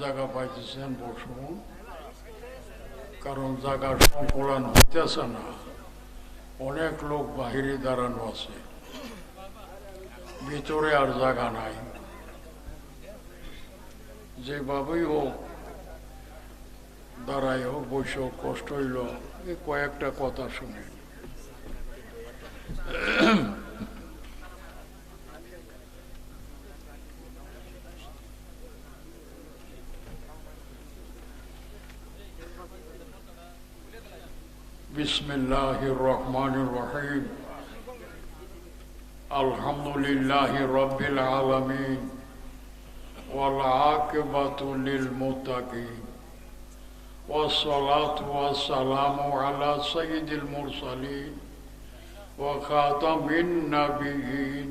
জায়গা পাইতেছেন বসুন, কারণ জায়গা সংকুলন হইতেছে না, অনেক লোক বাহিরে দাঁড়ানো আছে, ভিতরে আর জায়গা নাই। যেভাবেই হোক দাঁড়াই হোক বসে হোক কষ্ট হইল, এই কয়েকটা কথা শুনে। বিসমিল্লাহির রহমানির রহিম। আলহামদুলিল্লাহি রাব্বিল আলামিন ওয়াল আকিবাতু লিল মুত্তাকিন ওয়াসসালাতু ওয়াসসালামু আলা সাইয়্যিদিল মুরসালিন ওয়া খাতামিন নাবিয়্যিন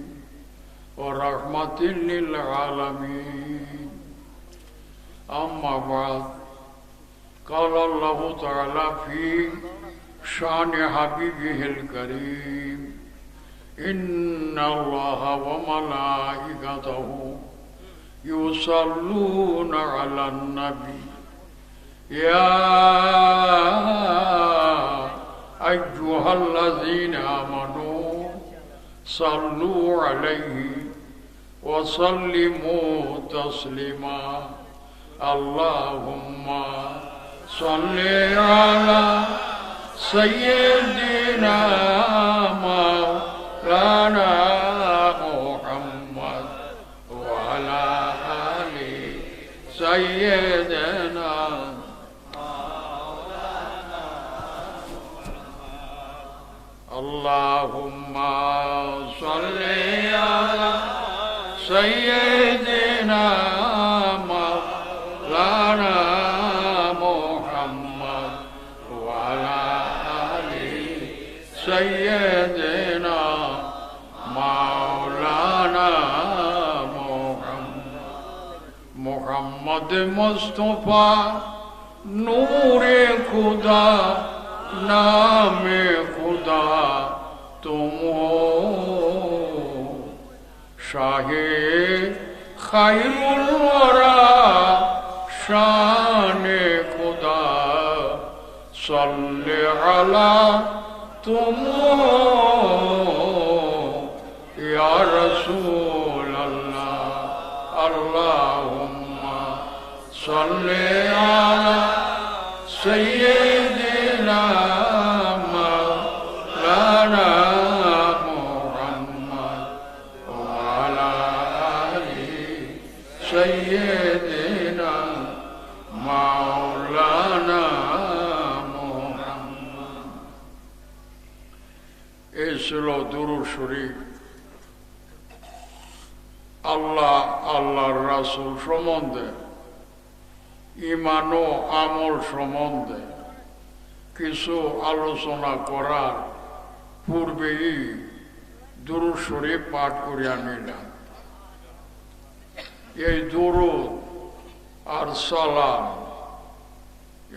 ওয়া রাহমাতিল লিল আলামিন। আম্মা বা'দ। قال الله تعالى في شان حبيبه الكريم إن الله وملائكته يصلون على النبي يا أيها الذين آمنوا صلوا عليه وسلموا تسليما اللهم صل على سيدنا مولانا محمد وعلى آل سيدنا مولانا اللهم صل على سيدنا مولانا سيدنا مولانا محمد مصطفى نور خدا نام خدا تم ہو شاہ خیر الورا شان خدا صلی علی तुम या रसूल अल्लाह अल्लाहुम्मा सल्ले अला सय्यिदिना मौलाना मुहम्मद व अला आलि सय्यिदिना मौलाना। এই ছিল দুরূদ শরীফ আল্লাহ আল্লাহর রাসূল সম্বন্ধে, ঈমান ও আমল সম্বন্ধে কিছু আলোচনা করার পূর্বেই দুরূদ শরীফ পাঠ করিয়া নিলাম। এই দুরূদ আর সালাম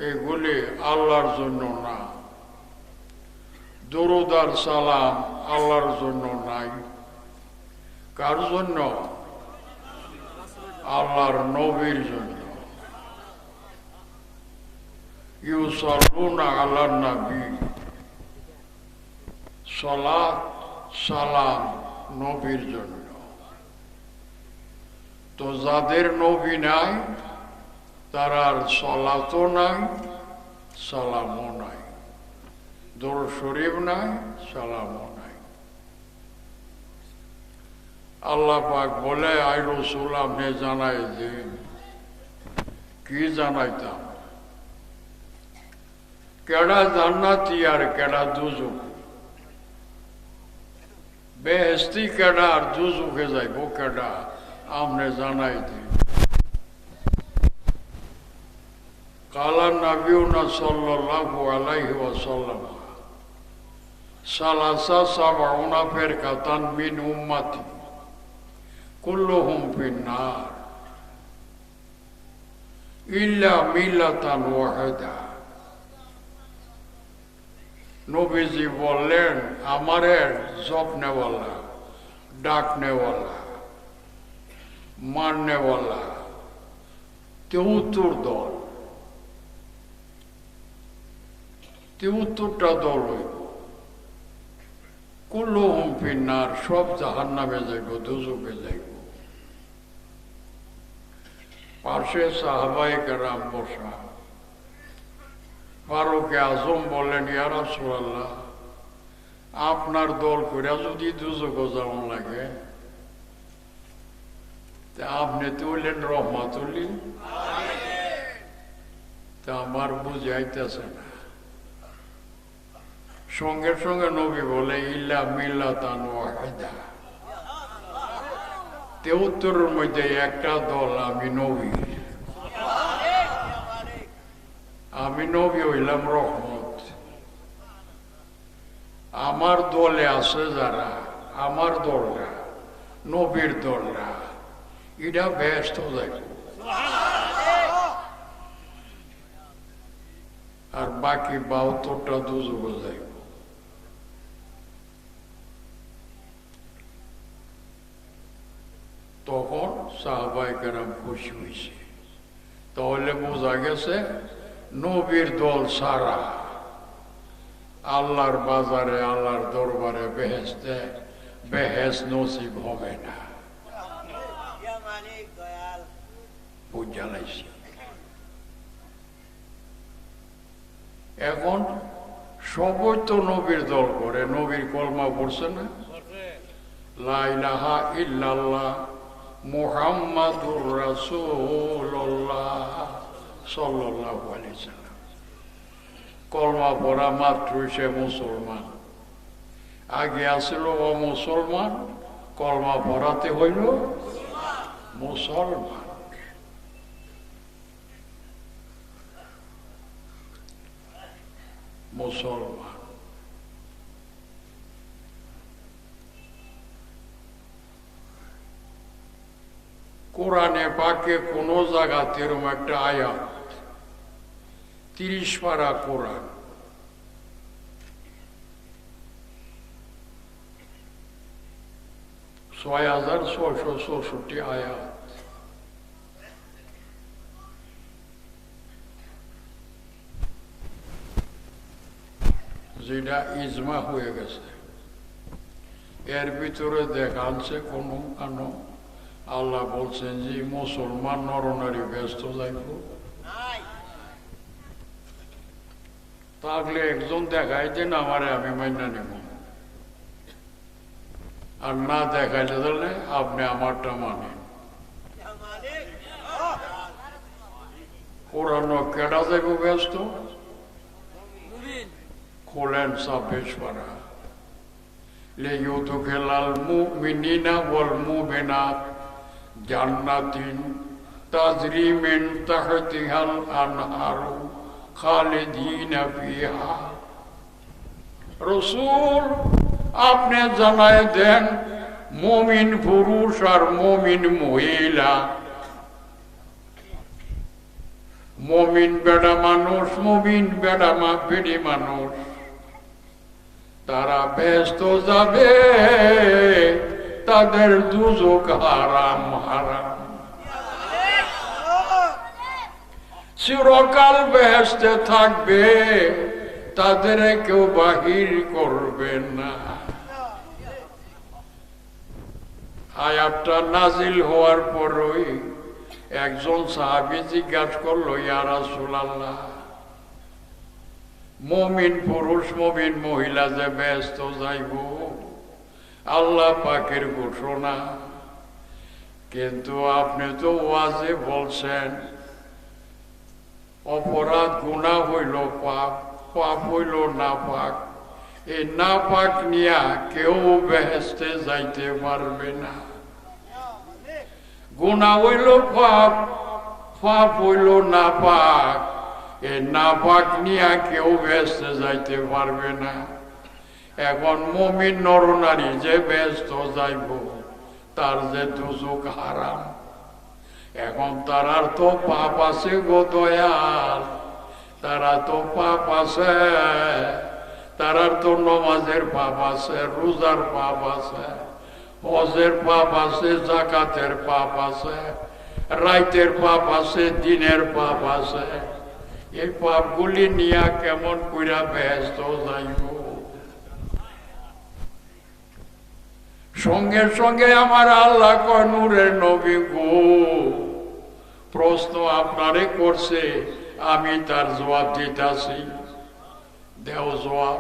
এগুলি আল্লাহর জন্য না, দরুদ আর সালাম আল্লাহর জন্য নাই। কার জন্য? আল্লাহর নবীর জন্য। ইউসাল্লুনা আলান নবী, সালাত সালাম নবীর জন্য। তো যাদের নবী নাই তার সালাতও নাই সালামও নাই, দরুদ শরীফ নাই সালামও নাই। আল্লাহ পাক বলে আই রাসূল আপনি জানাই দিন। কি জানাইতাম? কেডা জান্নাতি আর কেডা দুজক, বেহেশতি কেডা আর দুজকে যাইব কেডা আপনি জানাই দিন। কালা নবিউনা সাল্লাল্লাহু আলাইহি ওয়াসাল্লাম সালাসা সাবউনা ফিরকাতান মিন উম্মতি কুল্লুহুম ফিন্নার ইল্লা মিল্লাতান ওয়াহিদা। নবীজি বললেন আমারে জপনেওয়ালা, ডাকনেওয়ালা, মাননেওয়ালা 73 দল, 73টা দল হইব। কুল্লুহুম ফিন্নার, সব জাহান্নামে যাইব, দুজকে যাইব। পাশে সাহাবায়ে কেরাম বসা। ফারুকে আজম বলেন, ইয়া রাসূলুল্লাহ, আপনার দল কইরা যদি দুজকে যাওয়ান লাগে, তা আপনি তো হইলেন রহমাতুল্লিল, তা আমার বুঝাইতেছে না। সঙ্গে সঙ্গে নবী বলে, ইল্লা মিল্লাতান ওয়াহিদা, 73-এর মধ্যে একটা দল আমি নবী। আমি নবী হইলাম রহমত। আমার দলে আছে যারা, আমার দলরা, নবীর দলরা, এটা ব্যস্ত যাইব, আর বাকি 72টা দুজকে যাইব। তখন সাহাবায়ে কেরাম খুশি হয়েছে। তাহলে বোঝা গেছে নবীর দল সারা আল্লাহর বাজারে, আল্লাহর দরবারে বেহেশতে বেহেশ নসিব হবে না। বুঝালাইছি। এখন সবই তো নবীর দল করে। নবীর কলমা পড়ছে না, লা ইলাহা ইল্লাল্লাহ মুহাম্মাদুর রাসূলুল্লাহ সাল্লাল্লাহু আলাইহি সাল্লাম। কলমা পড়া মাত্র সে মুসলমান। আগে আসছিল ও মুসলমান, কলমা পড়াতে হইল মুসলমান। মুসলমান কোরআনে পাকে কোন জায়গাতে এরকম একটা আয়াত, 30 পারা কোরআন, ছয় 6,664 আয়াত, যেটা ইজমা হয়ে গেছে। এর ভিতরে দেখাচ্ছে কোনো কানো আল্লাহ বলছেন যে মুসলমান নরনারী ব্যস্ত যাইব। তাহলে একজন দেখাই দেন আমারে, আমি মাইনা নিব, আর না দেখাইলে তাহলে আপনি আমারটা মানেন। কোরআন কেডা যাইব ব্যস্ত? খোলেন 26 পারা। লিইউদখিলাল মুমিনিনা ওয়াল মুমিনাত জান্নাতিন তাজরি মিন তাহতিহাল আনহারু খালিদিনা ফিহা। রাসূল আপনি জানায় দেন, মুমিন পুরুষ আর মুমিন মহিলা, মুমিন বেড়া মানুষ, মুমিন বেড়া বেড়ি মানুষ, তারা ব্যস্ত যাবে, তাদের দুজক হারাম হারাম, চিরকাল বেহেশতে থাকবে, তাদের কেউ বাহির করবে না। আয়াতটা নাজিল হওয়ার পরই একজন সাহাবী জিজ্ঞাসা করলো, ইয়া রাসূলুল্লাহ, মুমিন পুরুষ মুমিন মহিলা যে ব্যস্ত যাইব, আল্লাহ পাকের ঘোষণা, কিন্তু আপনি তো ওয়াজে বলছেন অপরাধ গুনাহ হইল পাপ, পাপ হইল নাপাক, এই নাপাক নিয়া কেউ বেহেশতে যাইতে পারবে না। গুনাহ হইল পাপ, পাপ হইল নাপাক, এই নাপাক নিয়া কেউ বেহেশতে যাইতে পারবে না। এখন মুমিন নরনারী যে ব্যস্ত যাইব, তার যে দুজক হারাম। এখন তারার তো পাপ আছে গো দয়াল, তারা তো পাপ আছে, তারার তো নমাজের পাপ আছে, রোজার পাপ আছে, হজের পাপ আছে, জাকাতের পাপ আছে, রাইতের পাপ আছে, দিনের পাপ আছে। এই পাপগুলি নিয়ে কেমন কইরা ব্যস্ত যাইব। সঙ্গে সঙ্গে আমার আল্লাহ কয়, নূরের নবী গো, প্রশ্ন আপনারে করছে, আমি তার জবাব দিতেছি। দেও জবাব।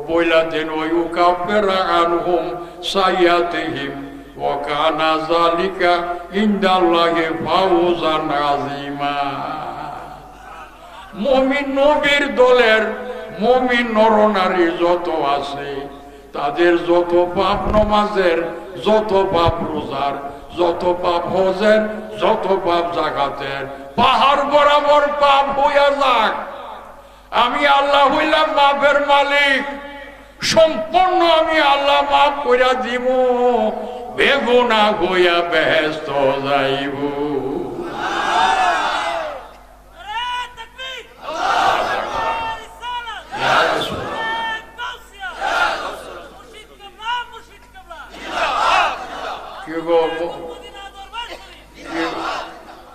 বইলা দেন, ওই উকাফিরা আনহুম সাইয়াতিহিম ওয়া কানা যালিকা ইনদাল্লাহি ফাওজান আযীমা। মুমিন নবীর দলের মুমিন নরনারী যত আছে, তাদের যত পাপ নমাজের, যত পাপ রোজার, যত পাপ হজের, যত পাপ জাকাতের, পাহাড় বরাবর পাপ হইয়া যাক, আমি আল্লাহ হইলাম মাফের মালিক। সম্পূর্ণ আমি আল্লাহ মাফ কইরা দিব, বেগুনা হইয়া বেহেশত যাইব।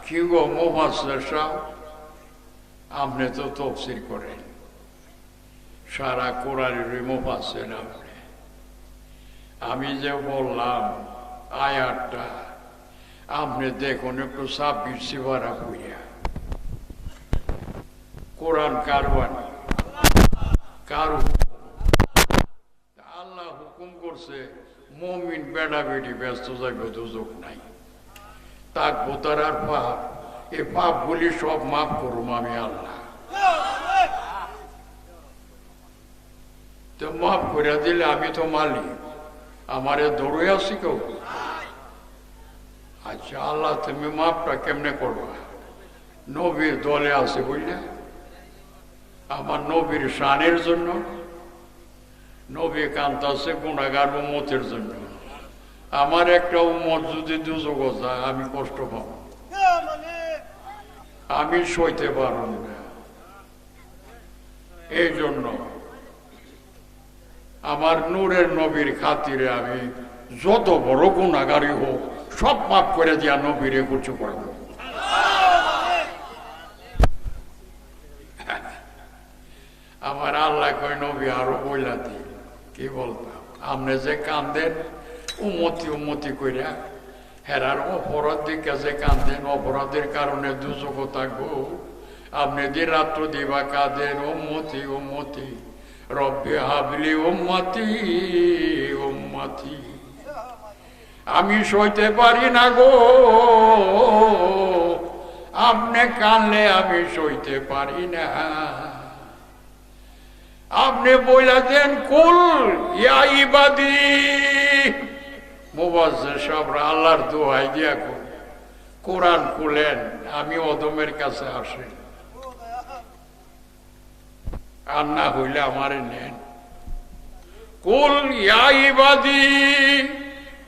কি গো মুফাসসির সাহেব, আপনি তো তাফসীর করেন, সারা কোরআনের মুফাসসির আপনি। আমি যে বললাম আয়াতটা, আপনি দেখুন একটু 26 সিপারা পড়িয়া। কোরআন কার বাণী? কার? আল্লাহ হুকুম করছে, মুমিন বেড়া বেটি ব্যস্ত যাইব, দুজক নাই। থাকবো তার আর পাপ, এই পাপগুলি সব মাফ করুম আমি আল্লাহ। তো মাফ করে দিলে আমি তো মালিক, আমারে ধরে আছি কেউ? আচ্ছা আল্লাহ, তুমি মাফটা কেমনে করবা? নবীর দলে আছে বুঝলে, আমার নবীর শানের জন্য। নবী কান্তাছে গুনাহগার উম্মতের জন্য। আমার একটা উম্মত যদি দুজক যায়, আমি কষ্ট পাব, আমি সইতে পারব না। এই জন্য আমার নূরের নবীর খাতিরে আমি যত বড় গুনাহগারই হোক, সব মাফ করে দিয়া নবীরে কিছু করব। আমার আল্লাহ কয়, নবী আরো বইলা দি। কি বলতাম? আপনি যে কান্দেন উম্মতি উম্মতি কইরা, হেরার অপরাধ দিকে যে কান্দেন, অপরাধের কারণে দুজক থাকবো। আপনি দিন রাত্র দিবা কাঁদেন, উম্মতি উম্মতি, রব্বি হাবলি উম্মতি উম্মতি। আমি সইতে পারি না গো, আপনি কানলে আমি সইতে পারি না। আপনি বইলা দেন, কুল ইয়া ইবাদি। মুফাসসির সাহেবরা আল্লাহর দোহাই দিয়া কোরআন খুলেন, আমি অদমের কাছে আসি, আর না হইলে আমারে নেন। কুল ইয়া ইবাদি,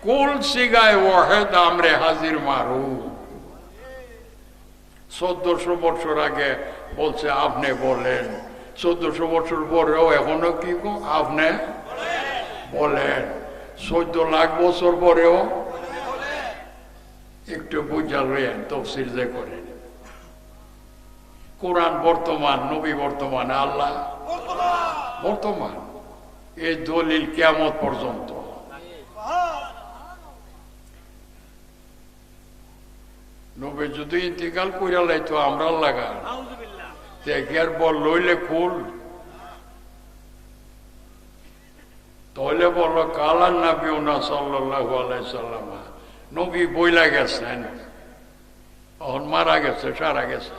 কুল সিগায় ওয়াহেদ আমরে হাজির মারু। 1400 বছর আগে বলছে আপনি বলেন, 1400 বছর পরেও এখনো কি আপনি বলেন, 14 লাখ বছর পরেও একটু বুঝালেন তাফসীর যে করেন। কোরআন বর্তমান, নবী বর্তমান, আল্লাহ বর্তমান। এই দলিল কিয়ামত পর্যন্ত। নবী যদি ইন্তিকাল কইরা লাইতো আমরা লাগা দেখের বল লইলে কুল, তাহলে বললো কালান নবীনা সাল্লাল্লাহু আলাইহি সাল্লাম, নবী বইলা গেছেন, অহন মারা গেছে, সারা গেছে,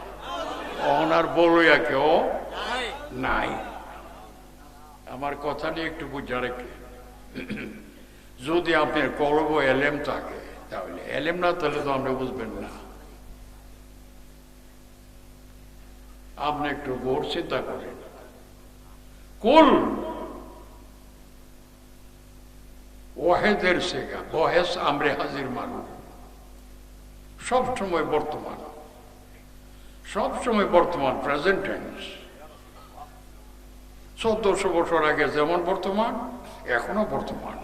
অহন আর বলইয়া কেউ নাই। আমার কথা নিয়ে একটু বুঝা রেখে, যদি আপনার কলব এলেম থাকে, তাহলে এলেম না তাহলে তো আপনি বুঝবেন না। আপনি একটু গৌর চিন্তা করেন। কুল ওয়াহেদের সেগা, বহেস আমরে হাজির মানুষ, সবসময় বর্তমান, সবসময় বর্তমান, প্রেজেন্ট টেন্স। 1400 বছর আগে যেমন বর্তমান, এখনো বর্তমান।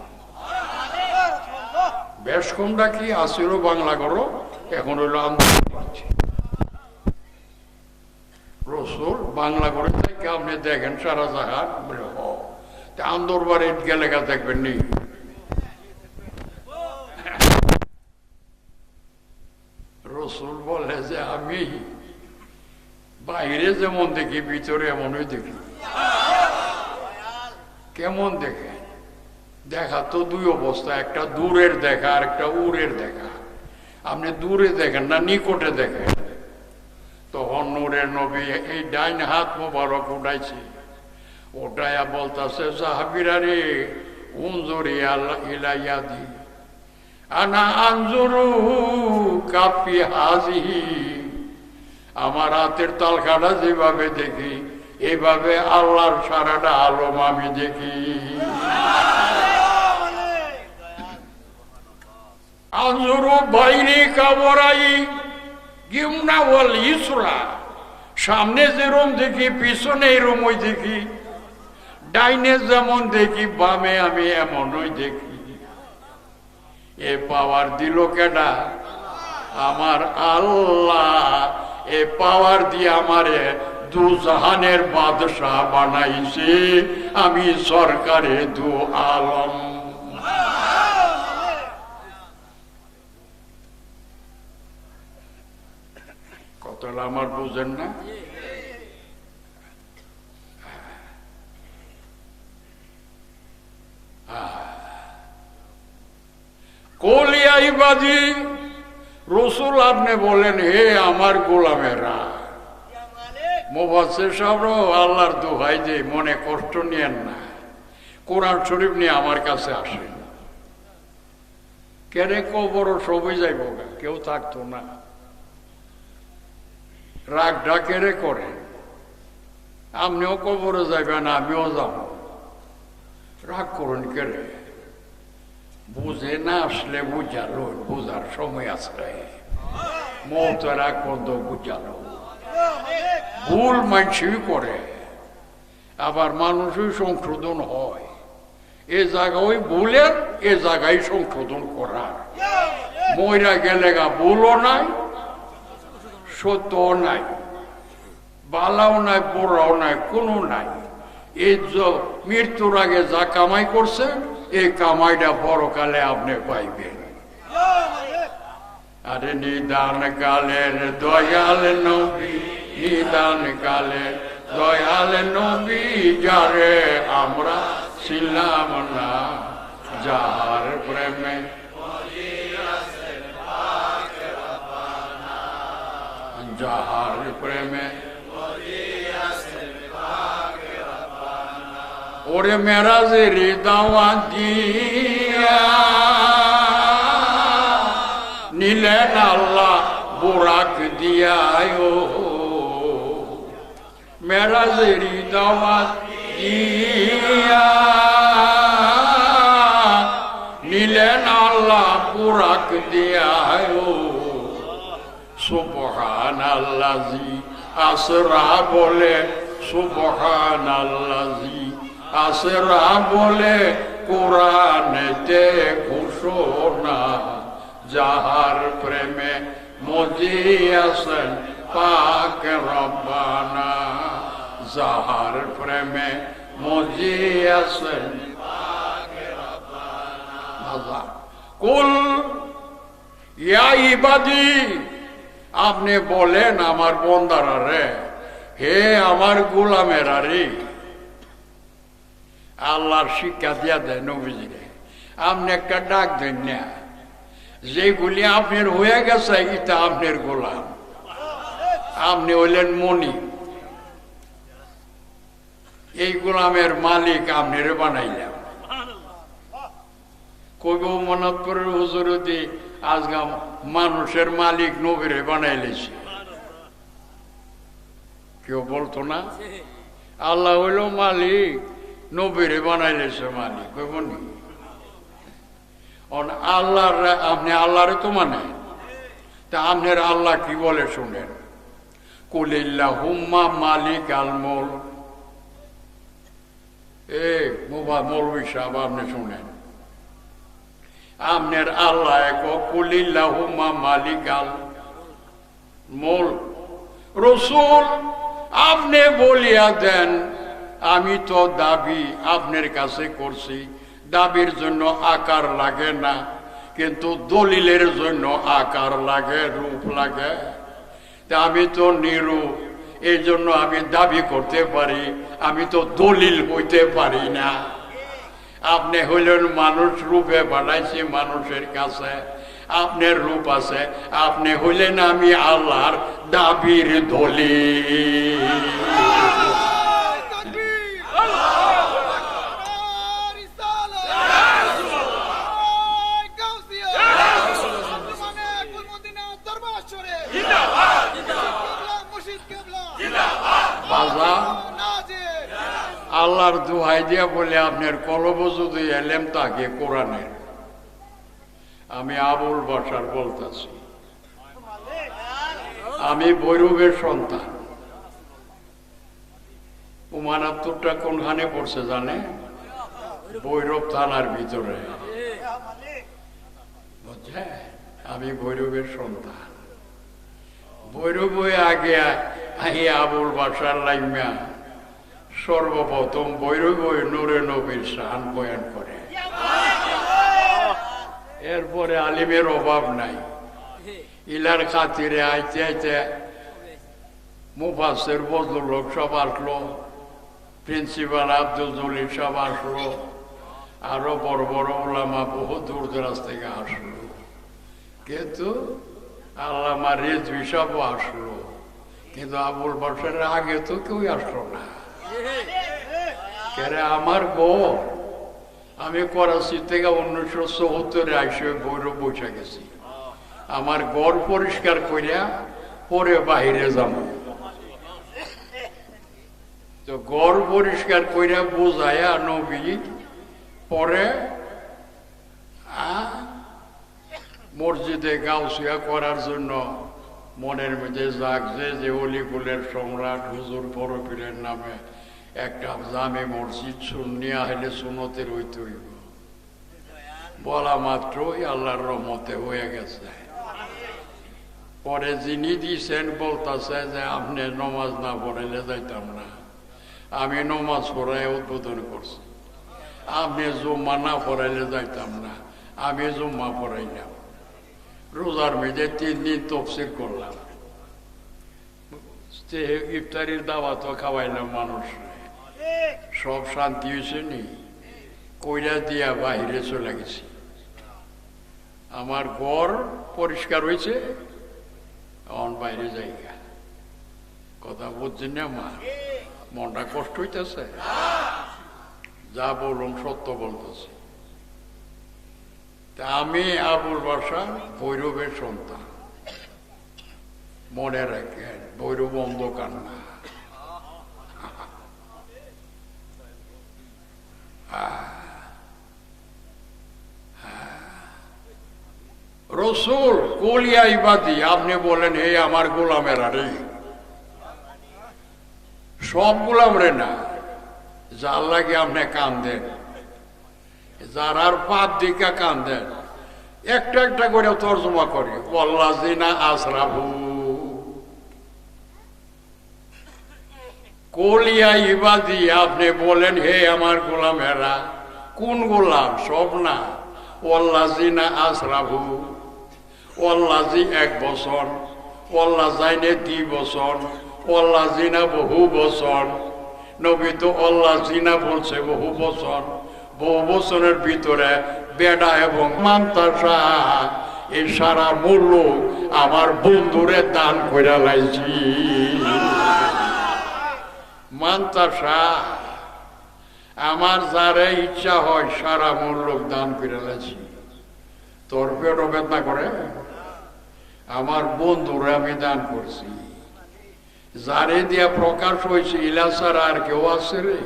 বেশ কমটা কি আসিল বাংলা করো, এখন হইলো আন্দোলন করছে। রসুল বাংলা করে থেকে আপনি দেখেন সারা জায়গার বলে আন্দরবারে গেলে গা দেখবেন নি। রসুল বলে যে আমি বাইরে যেমন দেখি ভিতরে এমনই দেখি। কেমন দেখে? দেখা তো দুই অবস্থা, একটা দূরের দেখা আর একটা উড়ের দেখা। আপনি দূরে দেখেন না নিকটে দেখেন, তখন নূরের নবী এই ডাইন হাত মোবারক উঠাইছে, ওটাইয়া বলতেছে সাহাবীরা রে উনজুরি আল্লাহ ইলাইয়াদি আনা আনজুরু কাফি হাজিহি, আমার হাতের তালখাটা যেভাবে দেখি এইভাবে আল্লাহর সারাটা আলম আমি দেখি। আনজুরু বাইরে কাবরাই গিমনা ওয়াল ইসরা, সামনে যেরকম দেখি পিছনে এরমই দেখি, ডাইনে যেমন দেখি বামে আমি এমনই দেখি। এ পাওয়ার দিল কেডা? আমার আল্লাহ। এ পাওয়ার দিয়ে আমারে দু জাহানের বাদশাহ বানাইছে, আমি সরকারে দু আলম। কথাটা আমার বুঝেন না? কলিয়াইবাজি রসুল আপনি বলেন হে আমার গোলামেরা। মুফাসসির সাহেবরা আল্লাহর দোহাই দিয়ে মনে কষ্ট নিয়েন না, কোরআন শরীফ নিয়ে আমার কাছে আসেন। কেরে কবর সবই যাইব, কেউ থাকতো না। রাগ ডাকেরে করেন, আপনিও কবরে যাইবেন আমিও যাব, রাগ করুন কেরে? বুঝে না আসলে বুঝালো, বুঝার সময় আসলে মৌতের আগ পর্যন্ত বুঝালো। ভুল মানুষই করে, আবার মানুষই সংশোধন হয়। এ জায়গায় ভুলের, এ জায়গায় সংশোধন করার। মইরা গেলে গা ভুলও নাই, সত্যও নাই, বালাও নাই, পোড়াও নাই, কোনো নাই। এই মৃত্যুর আগে যা কামাই করছে এই কামাইটা পরকালে আপনি পাইবেন। আরে নিদান কালের দয়াল নবী, নিদান কালের দয়াল নবী, যারে আমরা ছিলাম না, যাহার প্রেমে যাহার প্রেমে ওরে মেরাজের দাওয়াত দিয়া নিলেন আল্লাহ বোরাক দিয়ায়, মেরাজের দাওয়াত দিয়া নিলেন আল্লাহ বোরাক দিয়ায়। সুবহানাল্লাযী আসরা বলে, সুবহানাল্লাযী আসরা বলে কোরআনেতে ঘোষণা, যাহার প্রেমে মজিয়াছেন পাক রব্বানা, যাহার প্রেমে মজিয়াছেন পাক রব্বানা। কুল ইয়া ইবাদি, আপনি বলেন আমার বন্দারা রে, হে আমার গোলামেরা রে। আল্লাহর শিক্ষা দিয়া দেয় নবীজিরে, আপনি একটা ডাক দেন না, যেগুলি আপনার হয়ে গেছে এটা আপনার গোলাম, আপনি হইলেন মনি, এই গোলামের মালিক আপনারে বানাইলাম। কবি মনত করে হুজুরদি আজগা মানুষের মালিক নবীরে বানাইলেছে, কেউ বলতো না? আল্লাহ হইল মালিক, নবীরে বানাইলেছে মালিক, কইবনি? আল্লাহর আপনি আল্লাহরে তো মানে, তা আপনার আল্লাহ কি বলে শুনেন, কুলিল্লাহুম্মা মালিক আল মুলক। মৌলভী সাহেব আপনি শুনেন, আমনের আল্লাহ এক কুলিল্লাহুম্মা মালিকাল মুলক। রাসূল আপনি বলিয়া দেন আমি তো দাবি আপনার কাছে করছি, দাবির জন্য আকার লাগে না, কিন্তু দলিলের জন্য আকার লাগে, রূপ লাগে। তা আমি তো নিরূপ, এই জন্য আমি দাবি করতে পারি, আমি তো দলিল হইতে পারি না। আপনি হইলেন মানুষ রূপে বানাইছি মানুষের কাছে, আপনার রূপ আছে, আপনি হইলেন আমি আল্লাহর দাবির দলিল। আল্লাহর দোহাই দিয়া বলে আপনার কলব যদি এলেম তাকে কোরআনের, আমি আবুল বাশার বলতেছি, আমি ভৈরবের সন্তান। উমানাত্তরটা কোনখানে পড়ছে জানে? ভৈরব থানার ভিতরে, বুঝছে? আমি ভৈরবের সন্তান। ভৈরব আগে আবুল বাশার লাইমা সর্বপ্রথম ভৈরব নূরে নবীর শান বয়ান করে। এরপরে আলিমের অভাব নাই, ইলার খাতিরে আইতে আইতে মুফাসসির বজলুল হক সব আসলো, প্রিন্সিপাল আব্দুল জলিল সব আসলো, আরো বড় বড় ওলামা বহু দূর দরাজ থেকে আসলো, কিন্তু আল্লামা রিজভী সব আসলো, কিন্তু আবুল বাশারের আগে তো কেউ আসলো না। আমার গড়, আমি করাচি থেকে 1974 আইসে ভৈরব বসে গেছি। আমার গড় পরিষ্কার করিয়া পরে বাহিরে যাব, তো গড় পরিষ্কার করিয়া বোঝাইয়া নবী পরে মসজিদে গাউসিয়া করার জন্য মনের মধ্যে জাগছে যে অলিপুলের সম্রাট হুজুর পরপীরের নামে একটা জামে মসজিদ শুনিয়া হইলে সুনতের হইতে হইব। বলা মাত্রই আল্লাহর রহমতে হয়ে গেছে। পরে যিনি দিয়েছেন বলতেছে যে আপনি নমাজ না পড়াইলে যাইতাম না, আমি নমাজ পড়াই উদ্বোধন করছি। আপনি জুম্মা না পড়াইলে যাইতাম না, আমি জুম্মা পড়াইলাম। রোজার মেঝে 3 দিন তফসির করলাম, ইফতারির দাওয়াতও খাওয়াইলাম মানুষ। সব শান্তি হয়েছে নি, কইরা দিয়া বাহিরে চলে গেছি। আমার ঘর পরিষ্কার হয়েছে, এখন বাইরে যাইগা। কথা বুঝছেন না মা? মনটা কষ্ট হইতেছে? যা বলুন সত্য বলতেছি। তা আমি আবুল বাশার ভৈরবের সন্তান, মনে রাখেন ভৈরব অন্ধকার না। রাসূল কুলিয়া ইবাদি, আপনি বলেন হে আমার গোলামেরা রে, সব গোলাম রে না, যার লাগে আপনি কান্দেন, যার আর পাপ দিকা কান্দেন, একটা একটা করে তর্জমা করি। ওয়াল্লাযিনা আসরাফু, কুলিয়া ইবাদি, আপনি বলেন হে আমার গোলামেরা। কোন গোলাম? সব না। ওয়াল্লাযিনা আসরাফু, ওয়াল্লাযি 1 বছর, ওয়াল্লাযাইনে 2 বছর, ওয়াল্লাযিনা বহু বছর। নবী তো ওয়াল্লাযিনা বলছে বহু বছর। বহু বছরের ভিতরে বেডা এবং মান্তাসা এই সারা মূল্য আমার বন্ধুরে দান করে লাইছি। মান্তাসা আমার যারে ইচ্ছা হয় সারা মূল্য দান করে লাইছি। তোর পেটও বেদনা করে, আমার বন্ধুরা আমি দান করছি। যারে দিয়া প্রকাশ হয়েছে ইলা ছাড়া আর কেউ আছে রে?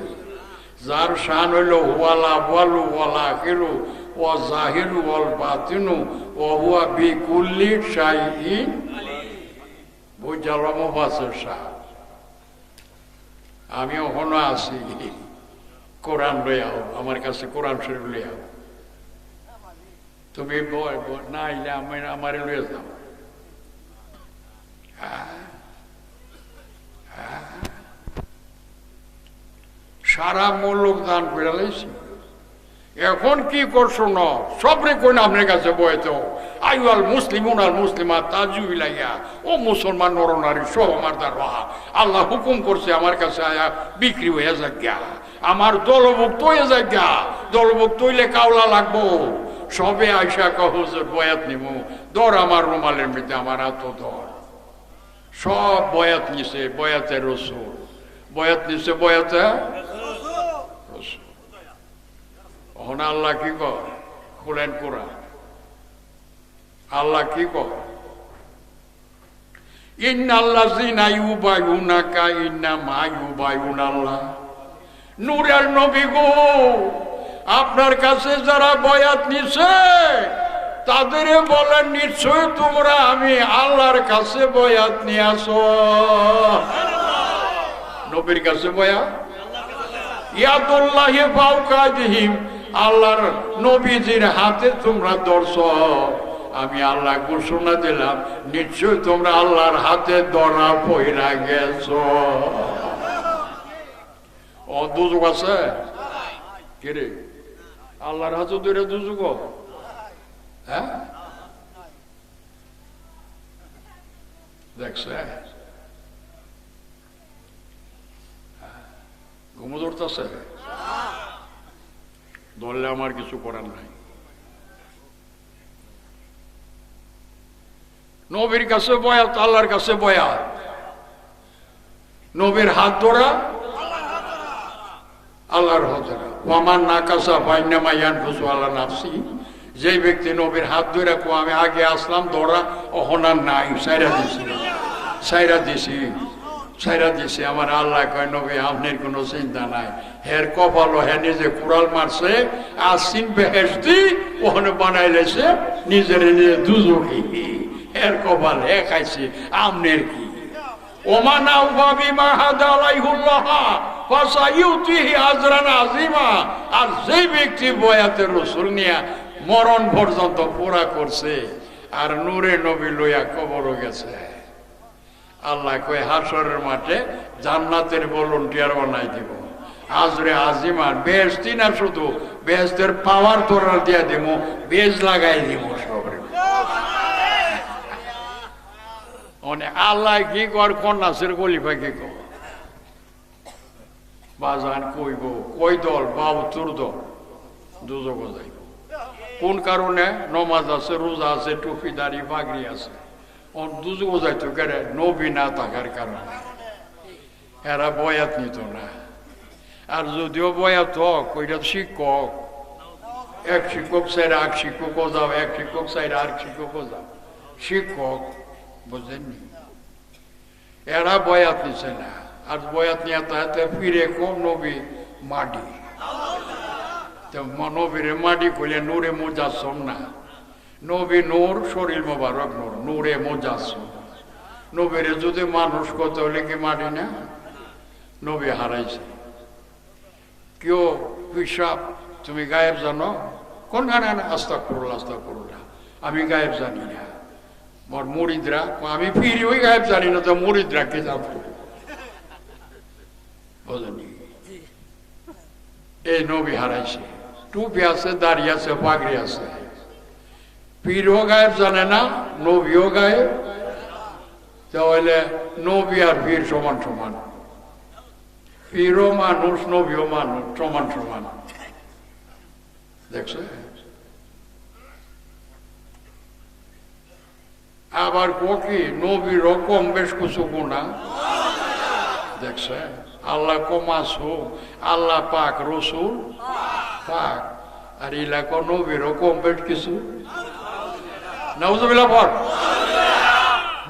যার শান হইল হুয়ালা ওয়ালু ওয়ালা আখিরু ওয়া জাহিরু ওয়াল বাতিনু ওয়া হুয়া বিকুল্লি শাইইন। বুঝালাম মুফাসসির সাহেব, আমি ওখানে আছি। কোরআন লইয়াও, আমার কাছে কোরআন শরীফ লইয়াও। তুমি না আইলে আমার লয়ে যাও। সারা মুলুক দান করে লাইছি, এখন কি করছো ন সবরে কোন আপনার কাছে বয়তো আইয়াল মুসলিম আর মুসলিমা তাজুইলাইয়া ও মুসলমান নরনারী সব আমার দারওয়া আল্লাহ হুকুম করছে আমার কাছে আয়া বিক্রি হয়ে যাক গা, আমার দলভুক্ত হয়ে যাক গা, দলভুক্ত হইলে কাওলা লাগবো। সবে আইসা কহুজুর বয়াত নিব, দর আমার রুমালের মধ্যে আমার হাত ধর, সব বয়াত নিছে, বয়াতে রসুল, বয়াত নিছে, বয়াতে রসুল। ওখানে আল্লাহ কি কর, খুলেন কোরআন, আল্লাহ কি কর, ইন্নাল্লাযীনা ইউবায়ুনাকা ইন্নামা ইউবায়ুনাল্লাহ। নূরের নবী গো, আপনার কাছে যারা বয়াত নিছে তাদের বলেন নিশ্চয় তোমরা আমি আল্লাহর কাছে বয়াত নিয়ে আসো। নবীর কাছে বয়াত, ইয়াদুল্লাহি ফাওকা আইদিহিম, আল্লাহর নবীজির হাতে তোমরা ধরছ। আমি আল্লাহ ঘোষণা দিলাম নিশ্চয় তোমরা আল্লাহর হাতে ধরা পইরা গেছো। ও দুজক আছে কে রে, আল্লাহর হাতে ধরে দুজক? হ্যাঁ দেখছে, ঘুমো ধরতেছে, ধরলে আমার কিছু করার নাই। নবীর কাছে বয়াত, আল্লাহর কাছে বয়াত, নবীর হাত ধরা, আল্লাহর হাত ধরা। ওয়ামান নাকাসা বাইনামা ইয়ানফুসু আলা নাফসি, যে ব্যক্তি নবীর হাত ধরে কো আমি আগে আসলাম ধরা, অহনার নাই, সাইরা দিছি, সাইরা দিছি, সাইরা দিছি। আমার আল্লাহ কয় নবী আপনার কোনো চিন্তা নাই, হের কপাল হে নিজে কুড়াল মারছে, আসিন বেহেশতি ওখানে বানাই লেছে নিজের নিজে দুজকি, হের কপাল হে খাইছে, আমনের কি। ওমানাউ বিমা হাদা আলাইহুল্লাহ ফাসায়ুতিহি আজরান আযীমা। আর যে ব্যক্তি বয়াতে রাসূল নিয়া মরণ পর্যন্ত পুরা করছে আর নূরে নবী লইয়া কবরে গেছে, আল্লাহ কয় হাসরের মাঠে জান্নাতের ভলান্টিয়ার বানাই দিব। আজরে আজিমার বেহেশতি না, শুধু বেহেশতের পাওয়ার তোরা দিয়া দিব, বেজ লাগাই দিব সবরে। আল্লাহ কি কর, কন্যাসের গলিফা কি কর, বাজান কইব কই দল বাউ তোর দল দুজক যাইব। কোন কারণে? নমাজ আছে, রোজা আছে, টুপিদারি পাগড়ি আছে, দুজক যাইতো কেন? নবী না থাকার কারণে এরা বয়াত নিত না। আর যদিও বয়াত হোক, ওইটা শিক্ষক, এক শিক্ষক চাইরা এক শিক্ষকও যাও, এক শিক্ষক চাইরা আর শিক্ষকও যাও, শিক্ষক বুঝেননি, এরা বয়াত নিছে না। আর বয়াত নিয়ে তাতে ফিরে কো নবী মাটি, নবীরে মাটি কইলে নূরে মুজাসম না, নবী নূর, শরীর মোবারক নূর, নূরে মুজাসম। নবীরে যদি মানুষ কত হলে কি মাটি না? নবী হারাইছে। কেউ পিসাব তুমি গায়েব জানো? কোন না না, আস্তাগফিরুল্লাহ আস্তাগফিরুল্লাহ, আমি গায়েব জানি না। মোর মুরিদরা, আমি ফিরি ওই গায়েব জানি না, তো মুরিদরা কে জানতো? বোঝেনি, এই নবী হারাইছে। টুপি আছে, দাড়ি আছে, পাগড়ি আছে, পীরও গায়েব জানে না, নবীও গায়েব। তাহলে নবী আর পীর সমান সমান, পীরও মানুষ, নবীও মানুষ, সমান সমান। দেখছে? আবার কি নবীর কম বেশ কিছু গুণা দেখছে। আল্লাহ কমাসু, আল্লাহ পাক রসুল পাক, আর ইলাকা নবীর কম বেশ কিছু। নাউজুবিল্লাহ পড়।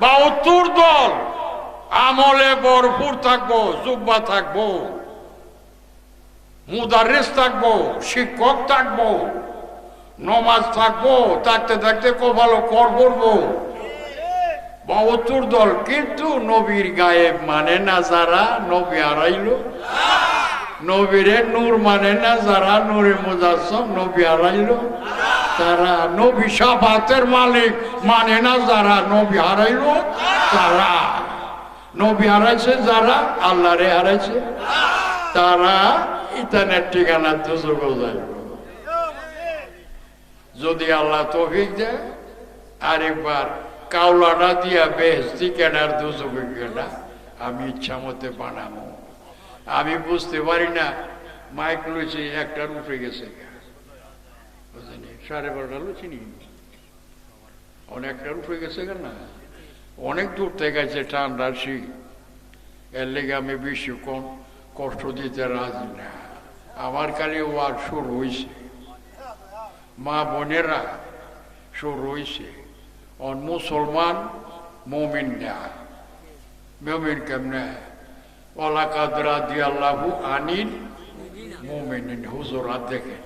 ৭২ দল আমলে ভরপুর থাকবো, জুব্বা থাকবো, মুদারিস থাকবো, শিক্ষক থাকবো, নমাজ থাকবো, থাকতে থাকতে কপালো কর করবো। ৭২ দল, কিন্তু নবীর গায়েব মানে না যারা, নবী হারাইল। নবীরে নূর মানে না যারা, নূরে মুজাসসম, নবী হারাইল। তারা নবী শাফাতের মালিক মানে না যারা নবী হারাইল তারা নবী হারাইছে যারা আল্লাহরে হারাইছে তারা ইতানের ঠিকানা দুজক যাইব যদি আল্লাহ তৌফিক দেয় আরেকবার কাউলাটা দিয়া বেহেশতি কেনার দুজকে কেনা আমি ইচ্ছা মতে বানাবো আমি বুঝতে পারি না মাইক লুচি একটার উঠে গেছে 12:30 লুচিনি অনেকটার উঠে গেছে না অনেক দূর থেকে গেছে ঠান্ডা শীত এর লেগে আমি বেশি কম কষ্ট দিতে রাজি না আমার খালি ওয়ার শুরু হয়েছে মা বোনেরা শুরু হয়েছে মুসলমান মুমিন না মুমিন কেমনে ওয়ালাকাদ রাদিয়াল্লাহু আনিল মুমিনিন হুজুরাত দেখেন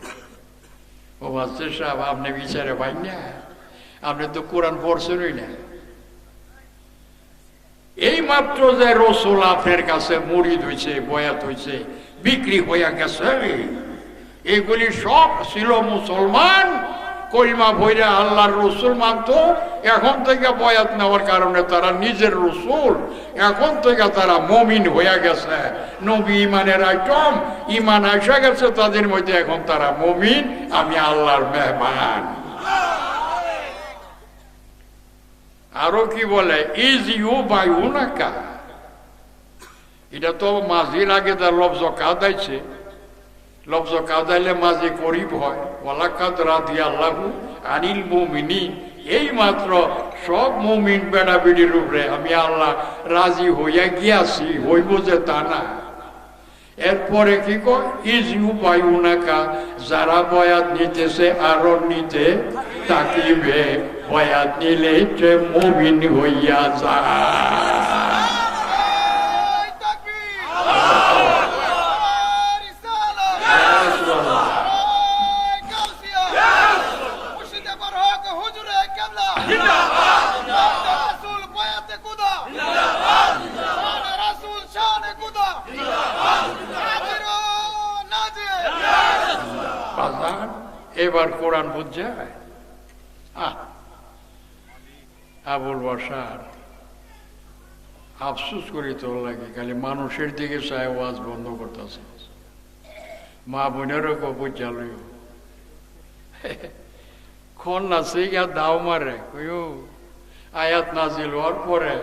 ও মাস্টার সাহেব আপনি বিচারে পাই না আপনি তো কোরআন পড়ছেনই না এই মাত্র যে রসুল আপনার কাছে মুরিদ হয়েছে বয়াত হয়েছে বিক্রি হইয়া গেছে এগুলি সব ছিল মুসলমান কলিমা ভইরা আল্লাহর রসুল মানত এখন থেকে বয়াত নেওয়ার কারণে তারা নিজের রসুল এখন থেকে তারা মমিন হইয়া গেছে নবী ইমানের আইটম ইমান আসা গেছে তাদের মধ্যে এখন তারা মমিন আমি আল্লাহর মেহমান আরো কি বলে ইজ ইউ বাইউনাকা এটা তো মাঝির আগে তার লফজ কাদাইছে লফজ কাদাইলে মাঝি করিব হয় ওয়ালাকাদ রাদিয়াল্লাহু আনিল মুমিনিন এই মাত্র সব মুমিন বেড়া বেড়ির উপরে আমি আল্লাহ রাজি হইয়া গিয়াছি হইব যে তা না এরপরে কি কয় ইজ ইউ বাইউনাকা যারা বয়াত নিতেছে আরো নিতে তাকিবে বয়াত নিলে যে মুমিন হইয়া যায় এবার কোরআন বুঝছে আবুল বাসার আফসোস করি তোর লাগে খালি মানুষের দিকে চায় ওয়াজ বন্ধ করতেছে মা বোনেরও কবুজ চালু খন্নাসে গিয়া দাও মারে আয়াত নাজিল হওয়ার পরে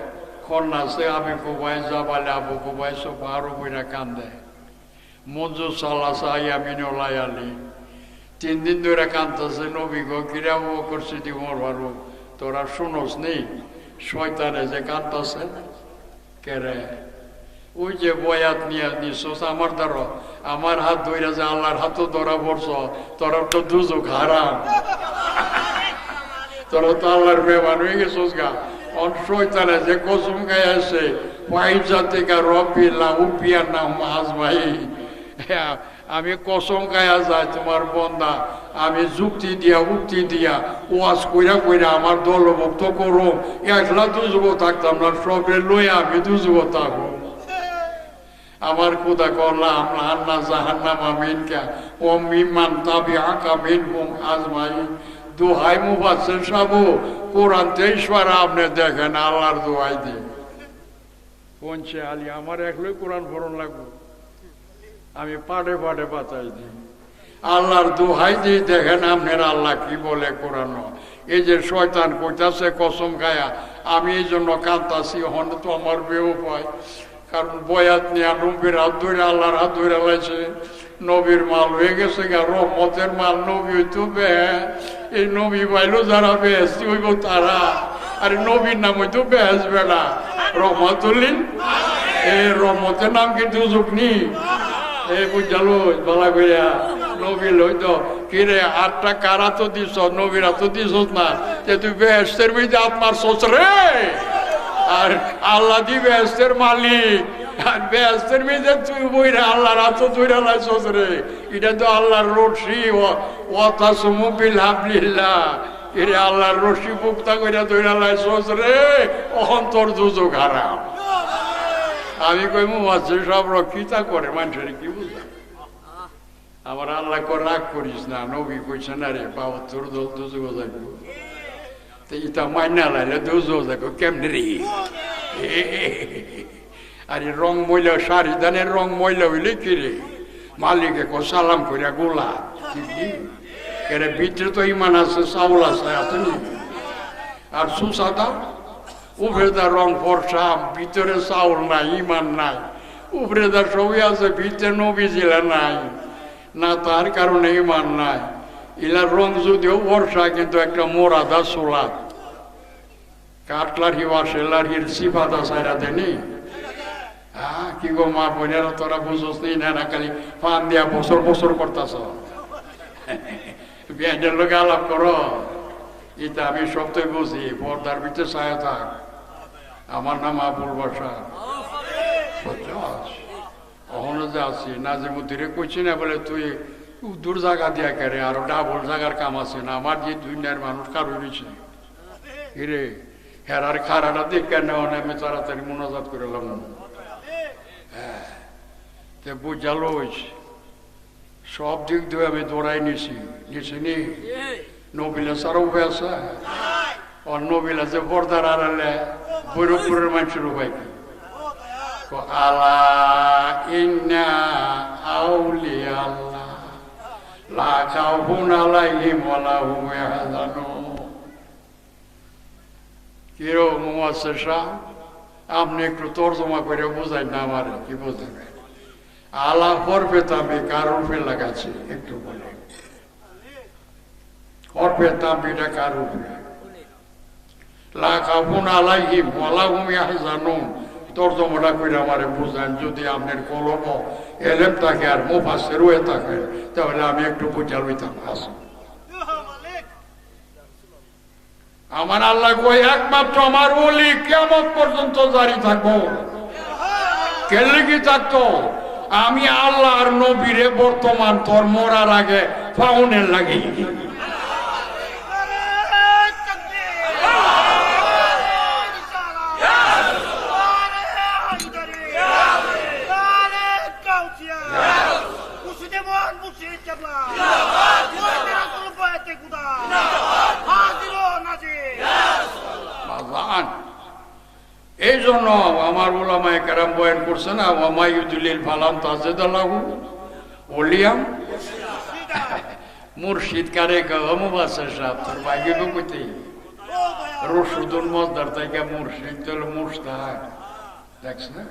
খন্নাসে আমি কোবাই যাবালে আবু কোবাই সব আরো বইরা কান্দে মঞ্জু সাল্লা সাইয়ামিন ওলাই আলী 3 দিন ধরে কান্দতেছে নবী গো কিরা ও করছি দি মরবারো তোরা শুনোস নেই শয়তানে যে কান্দতেছে কেরে ওই যে বয়াত নিয়ে নিছোস আমার দ্বারা আমার হাত ধইরা যে আল্লাহর হাতও ধরা পড়ছ তোরা তো দুজক হারাম তোরা তো আল্লাহর মেহমান হয়ে গেছোস গা অন শয়তানে যে কসম গায়ে আসে পাইজা থেকে রব্বি লাউপিয়া নাম আজমাই আমি কসম গায়া যায় তোমার বন্দা আমি যুক্তি দিয়া উক্তি দিয়া ওয়াজ কইরা কইরা আমার দলভুক্ত করো একলা দুযুগ থাকতাম না সবে লইয়া আমি দুযুগ থাকবো আমার খোদা করলাম আন্না জাহান্নাম আমিনকা ও মিমান তাবিআকা মিনহুম আজমাইন দোহাই মুফাসসির সাহেব কোরআন 23 বার আপনি দেখেন আল্লাহর দোহাই দিয়ে কোনছে আলী আমার একলাই কোরআন পড়ন লাগবে আমি পাটে পাটে বাঁচাই দিই আল্লাহর দোহাই দিয়ে দেখেন আপনার আল্লাহ কি বলে কোরআন এই যে শয়তান কইতাছে কসম খায়া আমি এই জন্য কাঁদতাছি হন তো আমার বেউপায় কারণ বয়াত নিয়ে নবীর হাত ধরে আল্লাহর হাত ধরে লাইছে নবীর মাল হয়ে গেছে গা রহমতের মাল নবী হইতো এই নবী পাইলো যারা বেহেস্তি হইব তারা আরে নবীর নাম হইতো বেহেস বেড়া রহমতুল্লিন এই রহমতের নাম কিন্তু যুগনি এই বুঝালো বলা কইয়া নবী লইতো কিরে 8টা কারা তো দিছ নবীরা তো দিছ না যে তুই বেহেস্তের মধ্যে আত্মার সোচ রে আর আল্লাহ দি বেহেস্তের মালিক আর বেহেস্তের মধ্যে তুই বইরা আল্লাহর হাত ধইরা লাইছস রে এটা তো আল্লাহর রশি ওয়া তাসমু বিল হাবলিল্লাহ এরে আল্লাহর রশি মুক্তা কইরা ধইরা লাইছস রে অন্তর দুজক হারাম আমি কইমু মাঝে সব রক্ষিতা করে মানুষের কি বুঝা আবার আল্লাহ কো রাগ করিস না, নবী কইছে না রে বাবা তোর দোষ দুজো যাইব, তো ইটা মাইনা লাইলে দুজো যাইব কেমনে রে? আরে রং ময়লা, শাড়ি দানের রং ময়লা হইলে কি রে? মালিকে কো সালাম করিয়া গোলা এর ভিতরে তো ইমান আছে, চাউল আছে, আপনি আর সুসাদা উপরে তার রং ফর্সা, ভিতরে চাউল নাই, ইমান নাই, উপরে তার সবই আছে, ভিতরে নবী ছিল নাই, না তার কারণে ইমান নাই। ইলার রং যদিও বর্ষা, কিন্তু একটা মোরাদা সোলা কাটলার হিবা সেলারির সিফাদা সাইরা দেনি। হ্যাঁ কি গো মা বোনেরা, তোরা বুঝোস নি না, খালি ফান দিয়া বছর বছর করতাছ, বিয়ানের লোক আলাপ করো। এটা আমি সবটাই বুঝি, পর্দার ভিতরে ছায়া থাক। আমার নাম আবুল বাসার, অহনো যে আছি নাজিমুদ্দিরে কইছি না বলে তুই দূর জায়গা দিয়া কেড়ে, আরো ডাবল জায়গার কাম আছে না, আমার যে দুনিয়ার মানুষ কারো রয়েছে হিরে হেরার খারাটা দেখে নেওয়া, আমি তাড়াতাড়ি মোনাজাত করলাম। হ্যাঁ তে বুঝালো সব দিক দিয়ে আমি দৌড়াই নিছি নি নবিলা সারও হয়েছে, আর নবিলা যে পর্দার আড়ালে ভৈরবপুরের মানুষের উপায় কি? আলা ইন্না আউলিয়া আল্লাহ লা খাউফুন আলাইহিম ওয়া লা হুম ইয়াহজানুন। কিরো মুয়াজ্জির সাহেব, আপনি একটু তর্জমা করে বোঝাই না আমার, কি বোঝাবে? আলা পর্বে তামি কার রূপে লাগাচ্ছি একটু বলে, পর্বে তামিটা কার রূপে? লা খাউফুন আলাইহিম ওয়া লা হুম ইয়াহজানুন। তর্জমাটা করে আমারে বুঝান, যদি আপনার কলম এলেম থাকে আর মুফাসসির হয়ে থাকে, তাহলে আমি একটু বুঝা লইতাম। আমার আল্লাহ কই একমাত্র আমার ওলি কিয়ামত পর্যন্ত জারি থাকবো। কেন কি থাকতো? আমি আল্লাহর নবীরে বর্তমান তোর মরার আগে ফাউনের লাগি এই জন্য আমার উলামায়ে কেরাম বয়ান করছে না, ওয়ামায়ুদুলিল ফালাম তাজিদাল্লাহু ওলিয়াম মুর্শিদ কারে মুবাশশির সাহেব তোর ভাগ্য কইতে রশিদুল মজদার থেকে মুর্শিদ হলো মুস্তাক, দেখছ না?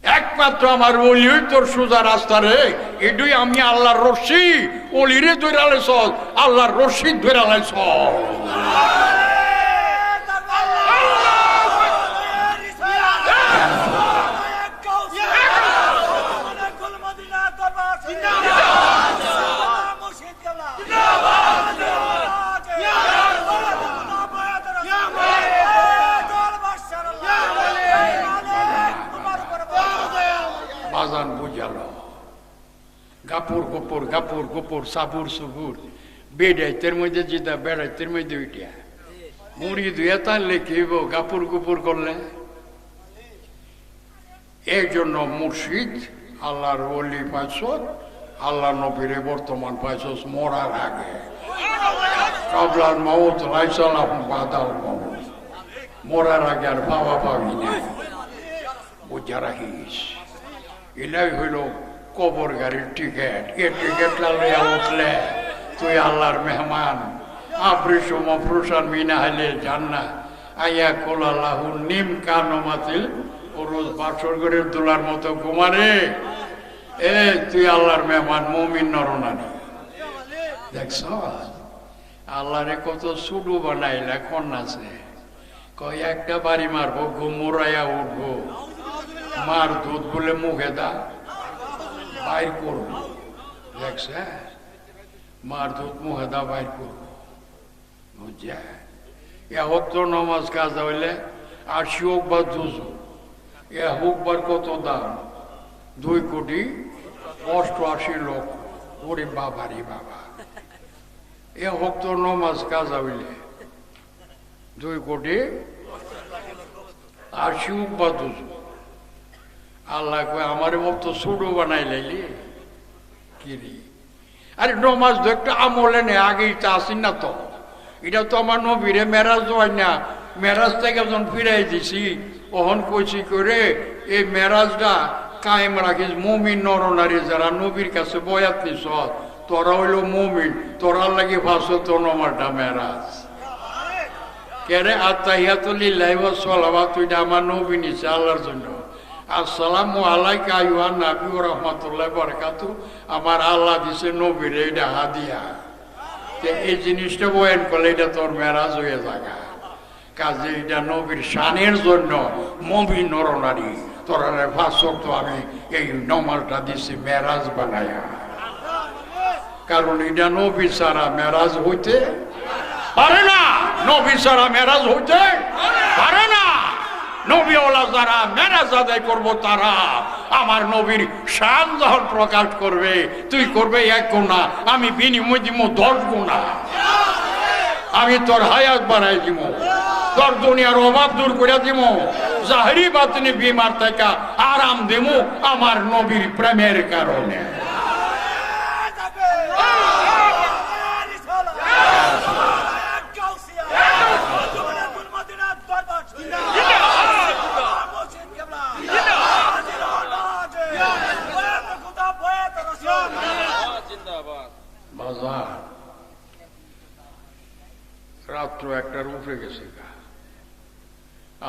একমাত্র আমার ওলি তোর সোজা রাস্তা রে, এটাই আমি আল্লাহর রশি, ওলিরে ধরে চল, আল্লাহর রশিদ ধরে চল। গাপুর গোপুর গাপুর গোপুর সাপুর সুপুর বেড়াইতের মধ্যে যেটা বেড়াইতের মধ্যে উঠিয়া মুড়ি ধুয়ে তাহলে কি হইব? গাপুর গুপুর করলে। এই জন্য মুর্শিদ আল্লাহর ওলি পাইছ, আল্লাহ নবীরে বর্তমান পাইছ মরার আগে। কাবলার মাউত লাইসালাম বাদাল মাউত, মরার আগে আর পাওয়া পাবি না, বুঝা রাখিস। এলাই হইল কবর গাড়ির টিকেট। এ টিকেট লাইয়া উঠলে তুই আল্লাহর মেহমান। আফরিস মফরুসান মিনা হাইলে জান্না আইয়া কোল আল্লাহু নিম কানমাতিল রোজ বাসর ঘরের দোলার মতো ঘুমারে। এ তুই আল্লাহর মেহমান, মুমিন নরনারী। দেখছ আল্লাহরে কত সুডু বানাইলা কন্যাছে, কয় একটা বাড়ি মারবো ঘুমুরাইয়া উঠবো, মার দুধ বলে মুখে দা বাইর করবো। দেখছ মার দুধ মুখে দা বাইর করবো, বুঝা? এ হত নমাজ কাজা হইলে ৮০ হোক বা ২০০, এ হোক বার কত দাম? ২,৮৮,০০,০০০। ওরে বাবা রে বাবা, এ হোক তো নমাজ কাজা হইলে ২,৮০,০০,০০০ হোক বা ২০০। আল্লাহ কয় আমার মতো ছোট বানাই লাইলি, কিরি আরে নমাজ তো একটা আমলে নেই, আগেই তা আসি না তো। এটা তো আমার নবীরে মেরাজ হয় না, মেরাজ থেকে যখন ফিরাই দিছি ওহন কইছি করে এই মেরাজটা কায়েম রাখিস। মুমিন নরনারী যারা নবীর কাছে বয়াত নিস তোরা হইল মুমিন, তোরা লাগি ফাঁসো তো নমারটা মেরাজ কেরে আত্তাহিয়াতু লিল্লাহি ওয়া সালাওয়াতু, এটা আমার নবী নিছে আল্লাহর জন্য। আসসালামু আলাইকা আইয়ুহান নাবী ওয়া রাহমাতুল্লাহি ওয়া বারাকাতুহু, আমার আল্লাহ দিছে নবীর এটা হাদিয়া। এই জিনিসটা বয়ান করলে এটা তোর মেরাজ হয়ে যাগা। কাজে এটা নবীর শানের জন্য মুমিন নরনারী তোরা ফাঁসক তো আমি এই নমাজটা দিছি মেরাজ বানায়া, কারণ এটা নবী ছাড়া মেরাজ হইতে পারে না, নবী ছাড়া মেরাজ হইতে পারে না। নবীওয়ালা যারা মেরাজ আদায় করবো তারা আমার নবীর শান যখন প্রকাশ করবে, তুই করবে 1 গুণা, আমি বিনিময় দিব 10 গুণা। আমি তোর হায়াত বানাই দিব, তোর দুনিয়ার অভাব দূর করে দিব, জাহিরি বাতিনি বিমার থেকে আরাম দিব আমার নবীর প্রেমের কারণে। রাত্র 1টার উঠে গেছে,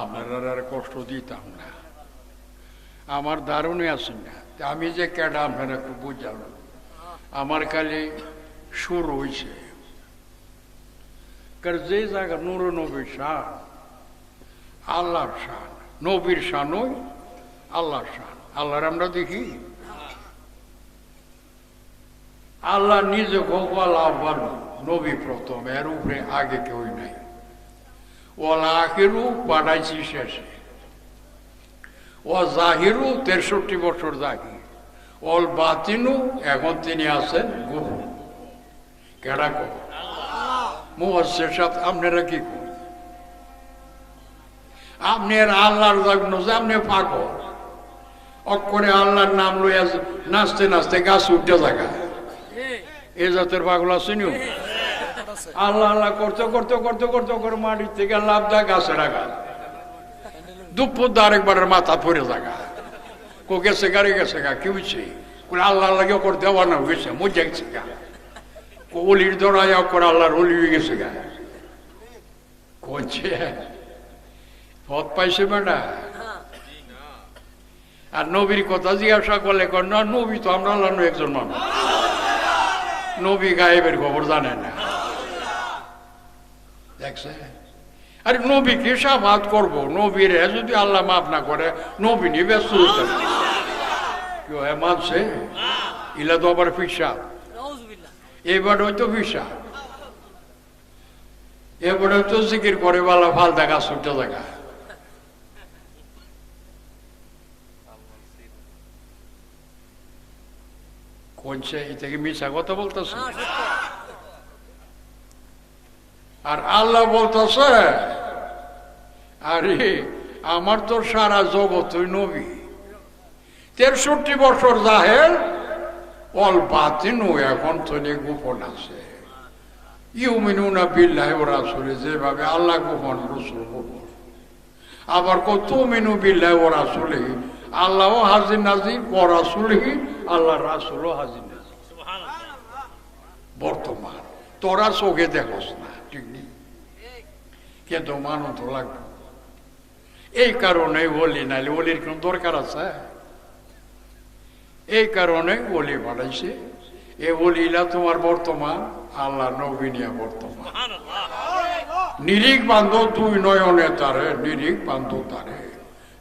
আপনারা আর কষ্ট দিতাম না, আমার দারুণে আসেন না। আমি যে কেডা আপনারা একটু বুঝালাম, আমার খালি শুরু হয়েছে। যে জায়গা নূর নবীর শান, আল্লাহর শান, নবীর শান ওই আল্লাহর শান। আল্লাহর আমরা দেখি, আল্লাহ নিজে গোপাল নবী প্রথম, এর উপরে আগে কেউ নাই। ওলা আখিরু পাঠাইছি শেষে, ও জাহিরু 63 বছর জাহির, ওল বাতিনু এখন তিনি আছেন গোপন। কেডা কো মুহাসসির সাথে আপনারা কি করেন? আপনার আল্লাহর জন্য যে আপনি পাগল, অক্ষরে আল্লাহর নাম লইয়া নাচতে নাচতে গাছ উঠতে থাকা, এ জাতের পাগল আসেনি। আল্লাহ আল্লাহ করতে করতে করতে করতে করে মাটির থেকে লাভ দেয় গাছে রাখা, দুপুর আরেকবারের মাথা পড়ে থাকা, কো গেছে গাড়ি গেছে গা, কি হয়েছে? আল্লাহ আল্লাহ করে দেওয়া না হয়েছে, মজা গেছে গা, অলির দৌড়াই করে আল্লাহর অলি হয়ে গেছে গা, করছে পথ পাইছে বেটা। আর নবীর কথা জিজ্ঞাসা করলে না, নবী তো আমরা আল্লাহ একজন মানুষ, নবী গায়েবের খবর জানে না। দেখছে, আরে নবীকে সাফাত করবো, নবীর যদি আল্লাহ মাফ না করে নবী নিয়ে ব্যস্ত হতে কেউ মানছে? ইলা তো আবার ফিসা, এবার হয়তো ফিসা, এবার হয়তো জিকির করে বালা ফালতা গাছ উঠতে থাকা। কোনছে এটাকে মিশা কথা বলতেছে। আর আল্লাহ বলতেছে, আরে আমার তো সারা জগৎ নবী, 63 বছর জাহেল, অল বাতিনু এখন তো গোপন আছে। ইউমিনুনা বিল্লাহি ওয়া রাসূলি, যেভাবে আল্লাহ গোপন রাসূল গোপন। আবার কত মিনু বিল্লাহি ওয়া রাসূলি, আল্লাহও হাজির নাজির, ওয়া রাসূলিহি, আল্লাহ রাসূলও হাজির নাজির। সুবহানাল্লাহ। বর্তমান তোরা চোখে দেখোস না, ঠিক নেই, কিন্তু মানুষ তো লাগবে। এই কারণে ওলি নাইলে ওলির কোন দরকার আছে? এই কারণে ওলি বাড়াইছে। এই ওলিলা তোমার বর্তমান, আল্লাহ নবী নিয়া বর্তমান। নিরিখ বান্ধ তুই নয়নে তারে, নিরিখ বান্ধ তারে,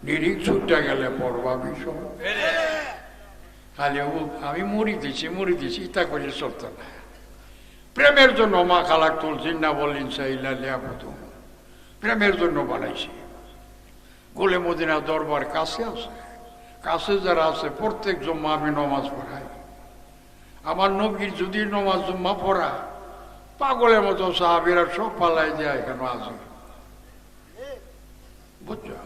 নিরিখ ছুটে গেলে পড়বা বিষয়। খালি আমি মরি দিছি ইতা করে চলত না। প্রেমের জন্য মা খালাক তুলছি না বললেন সাইলা লিয়াবুদু, প্রেমের জন্য বানাইছি। গোলে মদিনা দরবার কাছে আছে, কাছে যারা আছে প্রত্যেক জুম্মা আমি নমাজ পড়াই। আমার নবীর যদি নমাজ জুম্মা পড়া, পাগলের মতো সাহাবীরা সব পালাই যায় এখানে আছে। বুঝছো,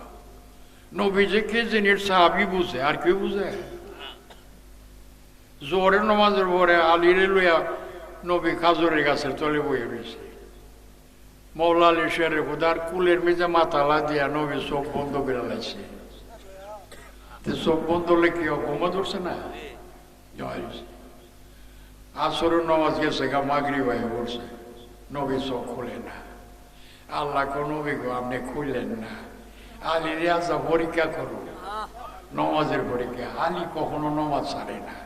নবী যে কে জিনিস সাহাবী বুঝে, আর কেউ বুঝে? জোহরের নামাজের পরে আলীরে লইয়া নবী খাজুরের গাছের তলে বইয়ে রয়েছে। মৌলা আলী শেরে খুদার কুলের মেজে মাথালা দিয়া নবী চোখ বন্ধ করে লাগছে। চোখ বন্ধ হলে কি ঘুমা ধরছে না? আসরের নামাজ গেছে গা, মাগরিব হয়ে পড়ছে, নবী চোখ খুলে না। আল্লাহ কো নবী গো আপনি খুললেন না, আলীর আজা পরীক্ষা করুন, নমাজের পরীক্ষা। আলী কখনো নমাজ ছাড়ে না,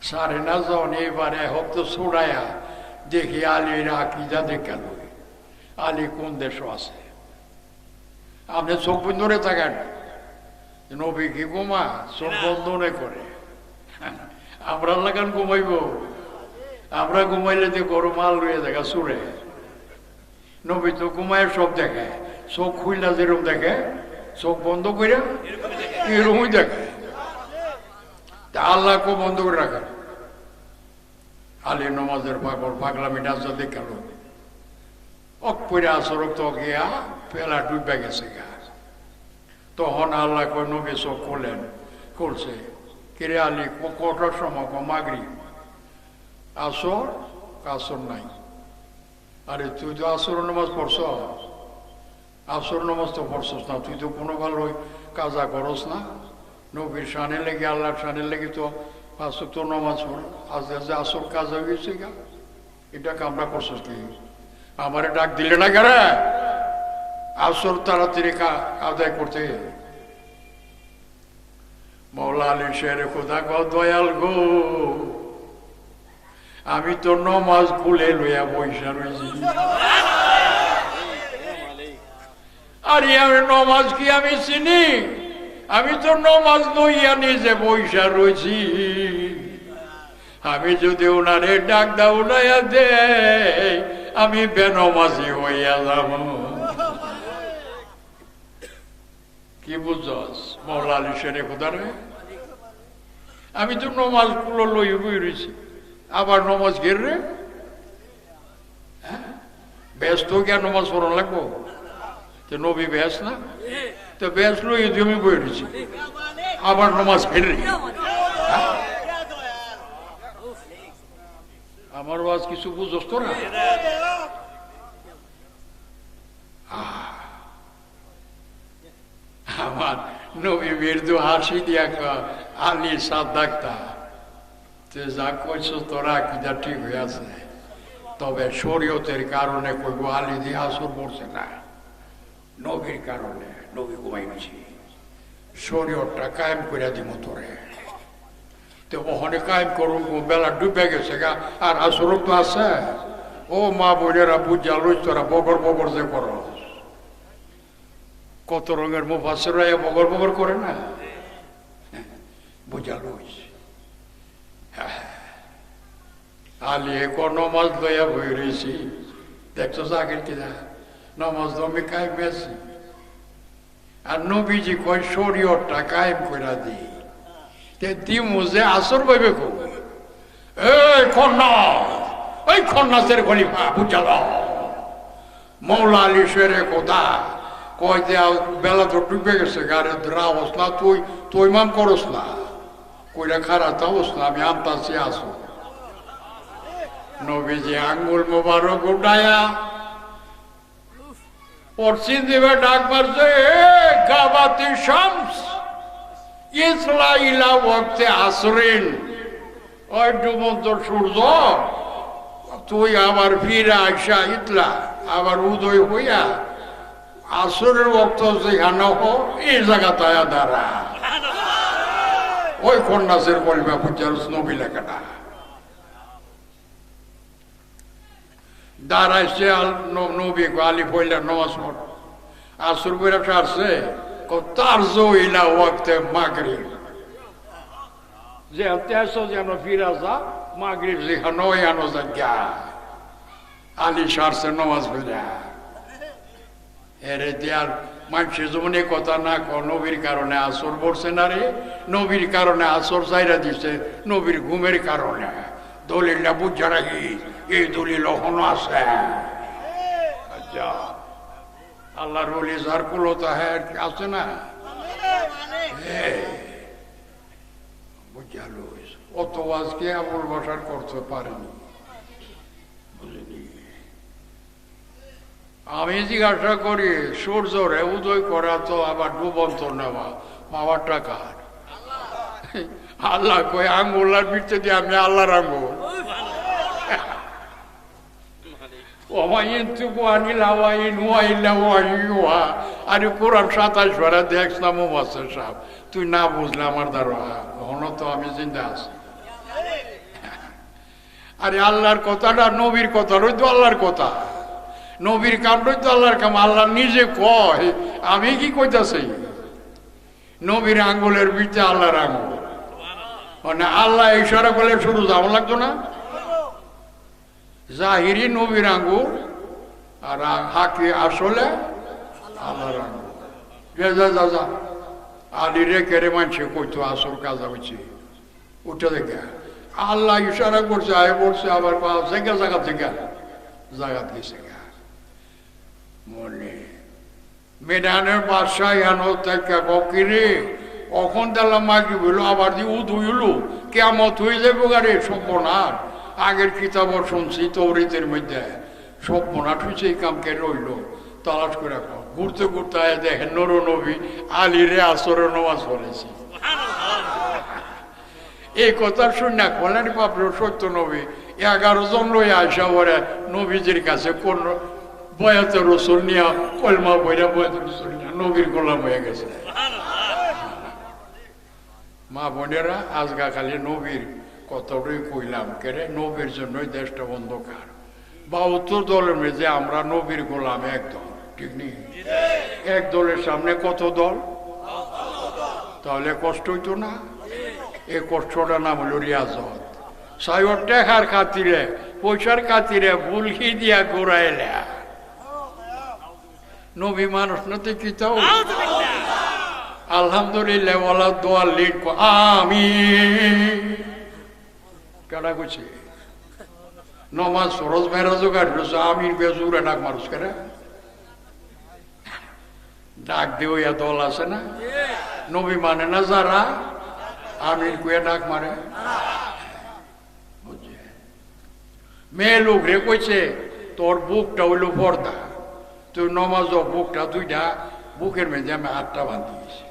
সারে না। যখন এবারে হক্ত ছড়াইয়া দেখি আলীর আকিদা দেখা লই, আলী কোন দেশ আছে। আপনি চোখ বন্ধ করে থাকেন, নবী কি ঘুমা? চোখ বন্ধ করে। আমরা লাগান ঘুমাইব, আমরা ঘুমাইলে যে গরম আল রয়ে দেখা সুরে। নবী তো ঘুমায় সব দেখে, চোখ খুইলা যেরকম দেখে, চোখ বন্ধ করে এরকমই দেখে। আল্লাহ কো বন্ধ করে রাখেন। আলী নমাজের পাগল পাগলামি নাচা দেখাল, অক পরে আসরক তো গিয়া পেলা ডুবে গেছে গা। তখন আল্লাহ কো নবী চোখ খুললেন, খুলছে। কিরে আলী কটার সময়? মাগরিব। আসর? আসর নাই। আরে তুই তো আসর নামাজ পড়ছ? আসর নামাজ তো পড়ছস না, তুই তো কোনো ভালো কাজা করস না। নবীর শানে লেগে, আল্লাহর শানে লেগে তো আসর তো নামাজ পড়। আজ যে আসর কাজা হয়েছে গা, এটা কামরা করছস কি? আমারে ডাক দিলে না কেন? আসর তাড়াতাড়ি আদায় করতে। মৌলা আলী শেরে খোদা গো দয়াল গো, আমি তো নমাজ খুলে লইয়া বৈশা রয়েছি। আরে আমি নমাজ কি আমি চিনি? আমি তো নমাজ লইয়া নিজে বৈশা রয়েছি। আমি যদি ওনারে ডাক দাও উড়াইয়া দে, আমি বেনমাজি হইয়া যাব। কি বুঝছস মৌলা আলী শেরে খোদারে? আমি তো নমাজ গুলো লই বই রয়েছি, আবার নমাজ ঘেরে ব্যস্ত গিয়া নমাজ পড়ন লাগবো? তো নবী ব্যাস না, তো ব্যাস লই জমি বই রয়েছি, আবার নমাজ ঘেরে। আমার ওয়াজ কিছু বুঝস তো না? আমার নবী মৃদু হাসি দিয়া আলী সাদ্দাক্তা, যা কইছ তোরা কিটা ঠিক হয়ে আছে, তবে শরীয়তের কারণে কইব আলী দিয়ে আসর পড়ছে না, নবীর কারণে নবী ঘুমাই গেছি, শরীয়তটা কায়েম করে দিব তোরে। তো ওখানে কায়েম করুন, বেলা ডুবে গেছে গা, আর আসর তো আছে। ও মা বোনেরা বুঝা লইস, তোরা বগর বগর যে করো। কত রঙের মুফাসসিররা বগর বগর করে না, বুঝা লইস। আলী এখন নমাজ লইয়া বই রয়েছি, দেখছো আগের কিনা নমাজ আমি কায়েম আছি। আর নবীজি কয় শরীয়তটা কায়েম করে দিই, দিমু যে আসর পাইবে খুব। এই খন্নাস, এই খন্নাসের খলিফা বুঝাল মৌলা আলী শেরে কোথা কয় যে বেলা তো ডুবে গেছে, গাড়ি রাওস না, তুই তুই মাম করস না, কইরা খারাপ তাওস না, আমি আমতাছি আসো। নবীজি আঙ্গুল মোবারক উঠায়া পড়ছি দিবে, ডাক মারছে, গাবাতি শামস ইসলাইলা ওয়াক্তে আসরিন। ওই ডুবন্ত সূর্য তুই আবার ফিরে আইসা ইতলা, আবার উদয় হইয়া আসরের ওয়াক্ত যেখানে হো এই জায়গাতে দাঁড়া। ওই কন্যাসের বলবে বুঝার নবী লেখাটা দাঁড়াইছে। নবী আলী পয়লা নমাজ পড়, আসর বইরা ছাড়ছে, তার জইলা ওয়াক্তে মাগরিব যে যেন ফিরা যা, মাগরিব যেখানে ওই আনো যা। আলী সারছে নমাজ পড়া। এরে দেয়ার মানুষের যেমন কথা না ক, নবীর কারণে আসর পড়ছে না রে, নবীর কারণে আসর চাইরা দিচ্ছে, নবীর ঘুমের কারণে। দলিলটা বুঝা রাখি, এই দলিল এখনো আছে। আচ্ছা, আল্লাহর ওলি যার কুলতা আছে না, বুঝা লইস। অত আজকে আবুল বাসার করতে পারেনি। আমি জিজ্ঞাসা করি সূর্যরে উদয় করা তো আবার ডুবন্ত নেওয়া পাওয়ার টাকা আল্লাহ কই আঙ্গুলার ভিতরে দিয়ে আমি আল্লাহর আঙ্গুল আরে কোরআন 27 বার দেখছ না মুফাসসির সাহেব, তুই না বুঝলে আমার দ্বারা হন তো আমি জিন্দা আছি। আরে আল্লাহর কথাটা নবীর কথা রই তো আল্লাহর কথা, নবীর কামড়ই তো আল্লাহর কাম। আল্লাহ নিজে কয়, আমি কি কইতাছি? নবীর আঙ্গুলের ভিতরে আল্লাহর আঙ্গুল, মানে আল্লাহ ইশারা করলে শুরু যাওয়া লাগতো না। জাহিরি নবীর আঙ্গুল আর হাকি আসলে আল্লাহর আঙ্গুল। যা যা আলি রে কেড়ে মানছে কইতো আসল কাজা হচ্ছে উঠে দেখে আল্লাহ ইশারা করছে, আয় বলছে আবার জায়গা থেকে জায়গা গেছে মনে মেডানের বাদশাহ এনো থেকে কিরে অখন দিলাম মাগি বইল আবার দিয়ে উদ হইল কেমত হয়ে যাবো গাড়ি সব্যনাথ। আগের কিতাব শুনছি তৌরিতের মধ্যে সব্যনাথ হয়েছে, এই কামকে রইল তালাশ করে ঘুরতে ঘুরতে দেখেন নর নবী আলিরে আসরে নামাজ পড়েছি। এই কথা শুনে বলেন বাপরে সত্য নবী 11 জন লই আসা ওরা নবীজির কাছে কোন বয়াতে রসুল নিয়া কলমা বইরা বয়াতে রসুল নিয়া নবীর গোলাম হয়ে গেছে। মা বোনেরা আজগা খালি নবীর কতটাই কইলাম কেরে নবীর জন্যই দেশটা অন্ধকার। 72 দলের মধ্যে আমরা নবীর গোলাম এক দল, ঠিক নেই? এক দলের সামনে কত দল, তাহলে কষ্ট হইতো না? এই কষ্টটা নাম হলো রিয়াজত। সাইর টেকার খাতিরে পয়সার খাতিরে বুলকি দিয়া ঘুরাইলা নবী মানুষ নাতে কি তাও আলহামদুলিল্লাহ ওয়ালা দোয়া লিড আমি কেডা কইছে নমাজ ফরজ মেরাজও কাটছে আমির বেজুরে ডাক মানুষ করে ডাক দেও ইয়া দল আছে না নবী মানে না যারা আমির কুয়ে ডাক মারে। মেয়ে লোক রে কইছে তোর বুকটা হইল পর্দা, তুই নমাজ বুকটা দুইটা বুকের মেঝে আমি 8টা বান্ধিয়েছি।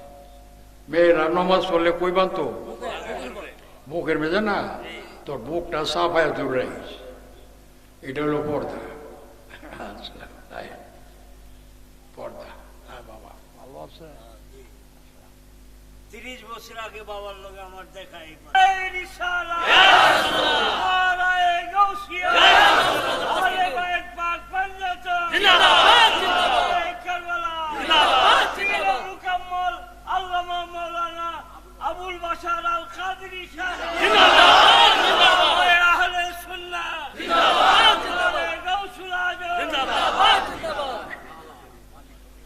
মেয়েরা নমাজ পড়লে কই বান্ধতো বুকের মেঝে না, তোর বুকটা সাফায় দূর রাখিস, এটা হলো পর্দা। পর্দা বাবা ভালো আছে। 30 বছর আগে বাবার লগে আমার দেখা আবুল বাশার আল কাদরি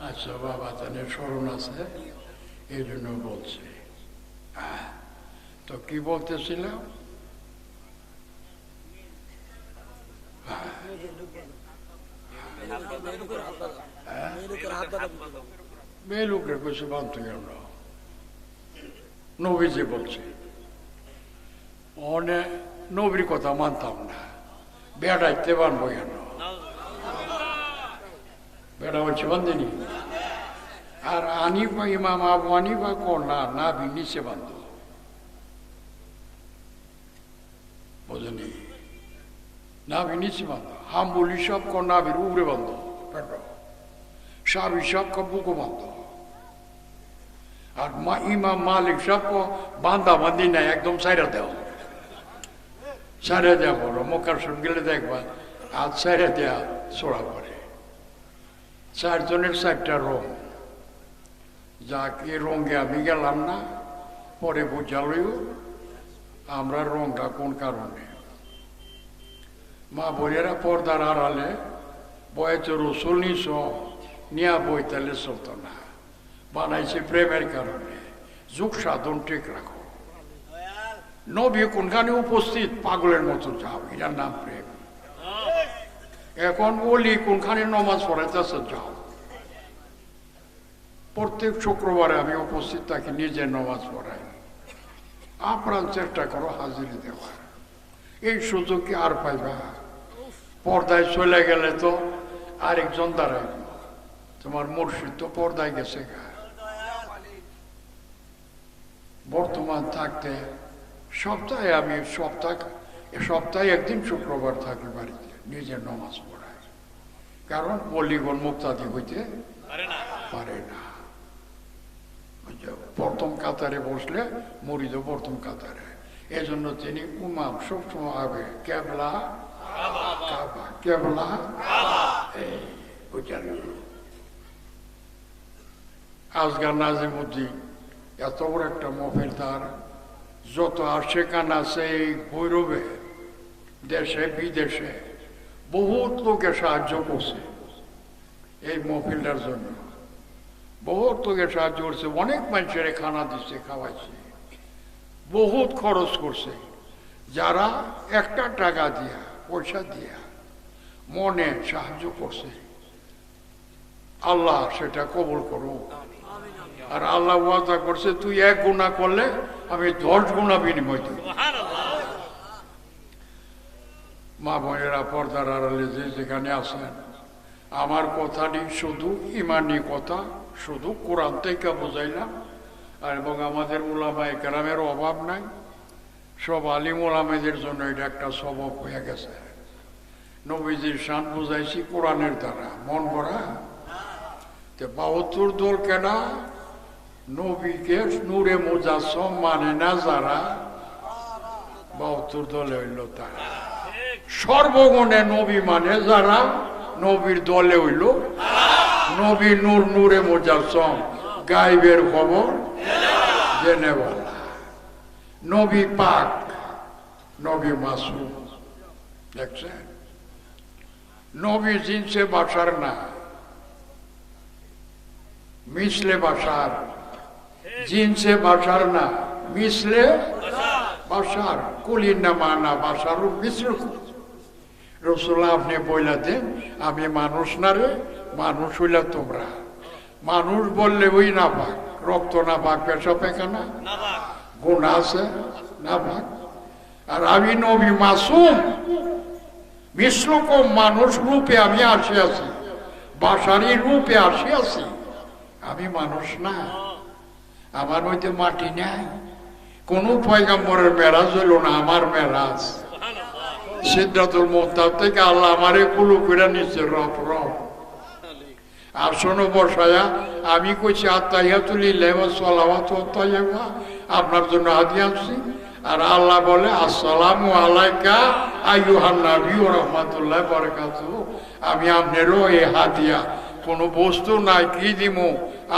আচ্ছা বাবা তাহলে স্মরণ আছে এই জন্য বলছে। তো কি বলতেছিলাম? মেয়ে লোকের কিছু বানতে গেল নবীজি বলছে অনেক নবীর কথা মানতাম না, বেড়াইতে বানবো কেন? বেড়া বলছে বান্ধিনি। আর আনিফা ইমাম আবু আনিফা কন্যা নাভি নিচে বান্ধ, বোঝেনি? নাভি নিচে বান্ধ। হাম্বুলি সব নাভির উপরে বান্ধ, সাবি সব বুকো বান্ধ। আর ইমাম মালিক সব বান্ধা বান্ধি নাই, একদম সাইরা দেও, সাইরা দেওয়া বলো। মক্কার সব গেলে দেখবা আর সাইরা দেওয়া ছোড়া করে। 4 জনের 4টা রং, যাকে রঙে আমি গেলাম না, পরে বুঝালইও আমরা রঙটা কোন কারণে। মা বোনেরা পর্দার আড়ালে বয়েছে রসুল নিস নিয়া বই তাহলে চলত না, বানাইছে প্রেমের কারণে। যুগ সাধন ঠিক রাখো, নবী কোনখানে উপস্থিত পাগলের মতো যাও, এটার নাম প্রেম। এখন বলি কোনখানে নমাজ পড়াইতেছে যাও। প্রত্যেক শুক্রবারে আমি উপস্থিত থাকি, নিজে নমাজ পড়াই। আপ্রাণ চেষ্টা করো হাজিরি দেওয়ার। এই সুযোগ কি আর পাইবা? পর্দায় চলে গেলে তো আরেকজন দাঁড়াইব। তোমার মুর্শিদ তো পর্দায় গেছে গা। বর্তমান থাকতে সপ্তাহে আমি সপ্তাহে একদিন শুক্রবার থাকি বাড়িতে, নিজের নামাজ পড়াই। কারণ পল্লীগণ মুক্তাদি হইতে পারে না। প্রথম কাতারে বসলে মুরিদও প্রথম কাতারে। এই জন্য তিনি উমাম সবসময় আগে কেবলা কাবা, কেবলা এই বুঝলেন। আজগার নাজিমুদ্দিন এত বড় একটা মহফিল, তার যত আশেকান আছে এই ভৈরবে, দেশে বিদেশে বহুত লোকে সাহায্য করছে এই মহফিলটার জন্য। বহুত লোকে সাহায্য করছে, অনেক মানুষের খানা দিচ্ছে, খাওয়াইছে, বহুত খরচ করছে। যারা একটা টাকা দিয়া, পয়সা দিয়া মনে সাহায্য করছে, আল্লাহ সেটা কবুল করো। আর আল্লাহ ওয়াদা করছে, তুই 1 গুনাহ করলে আমি 10 গুনাহ বিনিময় দিব। মা বোনেরা, পর্দার আড়ালে যে যেখানে আছেন, আমার কথাটি শুধু ইমানি কথা, শুধু কোরআন থেকে বুঝাইলাম। আর এবং আমাদের উলামায়ে কেরামের অভাব নাই, সব আলিম উলামাদের জন্য এটা একটা সবক হয়ে গেছে। নবীজির শান বুঝাইছি কোরআনের দ্বারা, মন ভরা। 72 দল কেনা নবীকে নূরে মুজাসসম মানে না যারা, 72 দলে হইল তারা। সর্বগুণে নবী মানে যারা, নবীর দলে হইল নবী নূর, নূরে মুজাসসম, গায়বের খবর জেনেওয়ালা, নবী পাক, নবী মাসুম। দেখছেন, নবী জিনসে বাসার না, মিসলে বাসার, জিনসে বাসার না, মিসলে বাসার, কুলির না মানা বাসার মিশ্র। রসুল্লাহ আপনি বইলা দেন, আমি মানুষ না রে, মানুষ হইলা তোমরা। মানুষ বললে ওই না পাক, রক্ত না পাক, পেশা পেখানা গুণ আছে না পাক। আর আমি নবী মাসুম, মিশ্রকম মানুষ রূপে আমি আসিয়াছি, বাসারি রূপে আসিয়াছি। আমি মানুষ না, আমার মধ্যে মাটি নাই। কোন পয়গম্বরের মেরাজ হইল না আমার মেরাজ। সিদরাতুল মুনতাহা থেকে আল্লাহ আমারে কুলু করে নিচ্ছে, রব রব আসন বসায়া আমি কইছি আত্তাহিয়াতু লিল্লাহি ওয়া সালাওয়াতু তাইয়্যিবা, আপনার জন্য হাদিয়া আনছি। আর আল্লাহ বলে আসসালামু আলাইকা আইয়ুহান নবী ওয়া রাহমাতুল্লাহি ওয়া বারাকাতুহু, আমি আপনারও এই হাদিয়া। কোনো বস্তু নাই, কি দিমু,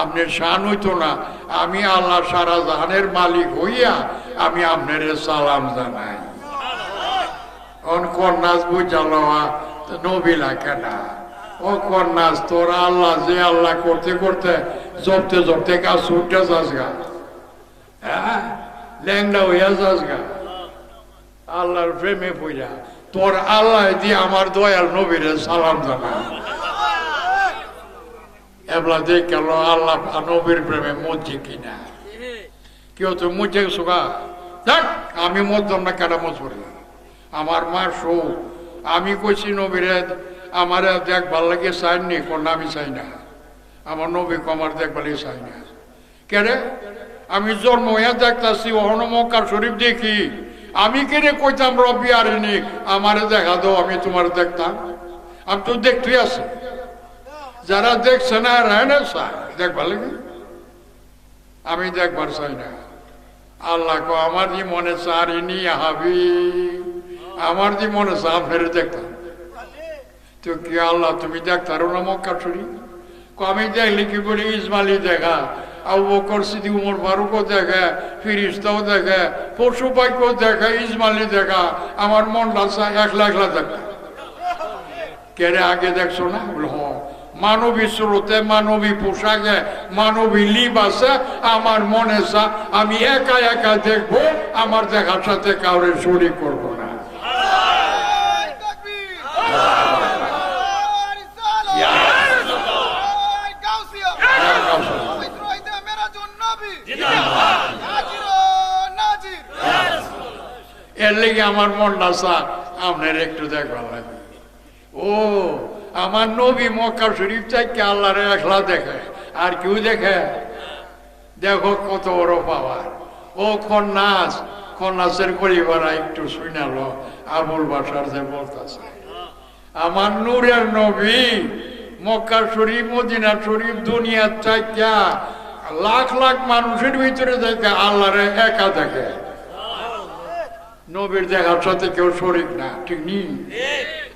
আপনার শান হইতো না। আমি আল্লাহ সারা জাহানের মালিক হইয়া আমি আপনার সালাম জানাই। কন্যাস বুঝালো নবীলা কেনা, ও কন্যাস তোরা আল্লাহ যে আল্লাহ করতে করতে জপতে জপতে কাজ ছুটে যাস গা, হ্যাঁ ল্যাংডা হইয়া যাস গা। আল্লাহর প্রেমে পইরা তোর আল্লাহ দিয়ে আমার দয়াল নবীরে সালাম জানা। এবলা দেখ গেল আল্লাহ নবীর প্রেমে মজ্জি কিনা, কেউ তো মুঝে সুগা দেখ, আমি মধ্যম না কেন মজুরি। আমার মা শো, আমি কইছি নবীরে আমার দেখবার লাগে চাইনি, কোন আমি চাই না। আমার নবী আমার দেখবারই চাই না। কেরে আমি জন্ম হইয়া দেখতেছি, ওহন মক্কা শরীফ দেখি, আমি কেড়ে কইতাম রব্বি আরিনি, আমারে দেখা দাও, আমি তোমার দেখতাম। আমি তো দেখতে আছি, যারা দেখছে না রায়না চাই দেখবার লাগে, আমি দেখবার চাই না। আল্লাহ কো আমার যে মনে চারিনি হাবি, আমার যে মনে চা ফেরে দেখতাম। তো কি আল্লাহ তুমি দেখতারো না মক্কা শরীফ? আমি দেখলি কি বলি, ইসমাইলি দেখা, আবু বকর সিদ্দিক, উমর ফারুকও দেখে, ফিরিস্তাও দেখে, পশু পাখিও দেখে, ইসমাইলি দেখা, আমার মনটা একলা একলা দেখা। কেড়ে আগে দেখছো না? মানবী স্রোতে, মানবী পোশাকে, মানবী লিবাসে আমার মনে চা আমি একা একা দেখবো, আমার দেখার সাথে কাউরে শরীক করবো না। লেগে আমার মনটা স্যার আপনার একটু দেখবার লাগে। ও আমার নবী মক্কা শরীফ চাইকে আল্লাহরে একলা দেখে, আর কেউ দেখে? দেখো কত বড় পাওয়ার। ও খন্নাসের পরিবার একটু শুনালো আবুল বাসার যে বলতেছে, আমার নূরের নবী মক্কা শরীফ মদিনা শরীফ দুনিয়ার চাইকা লাখ লাখ মানুষের ভিতরে দেখে আল্লাহরে একা দেখে। নবীর দেখার সাথে কেউ শরীক না, ঠিক নেই?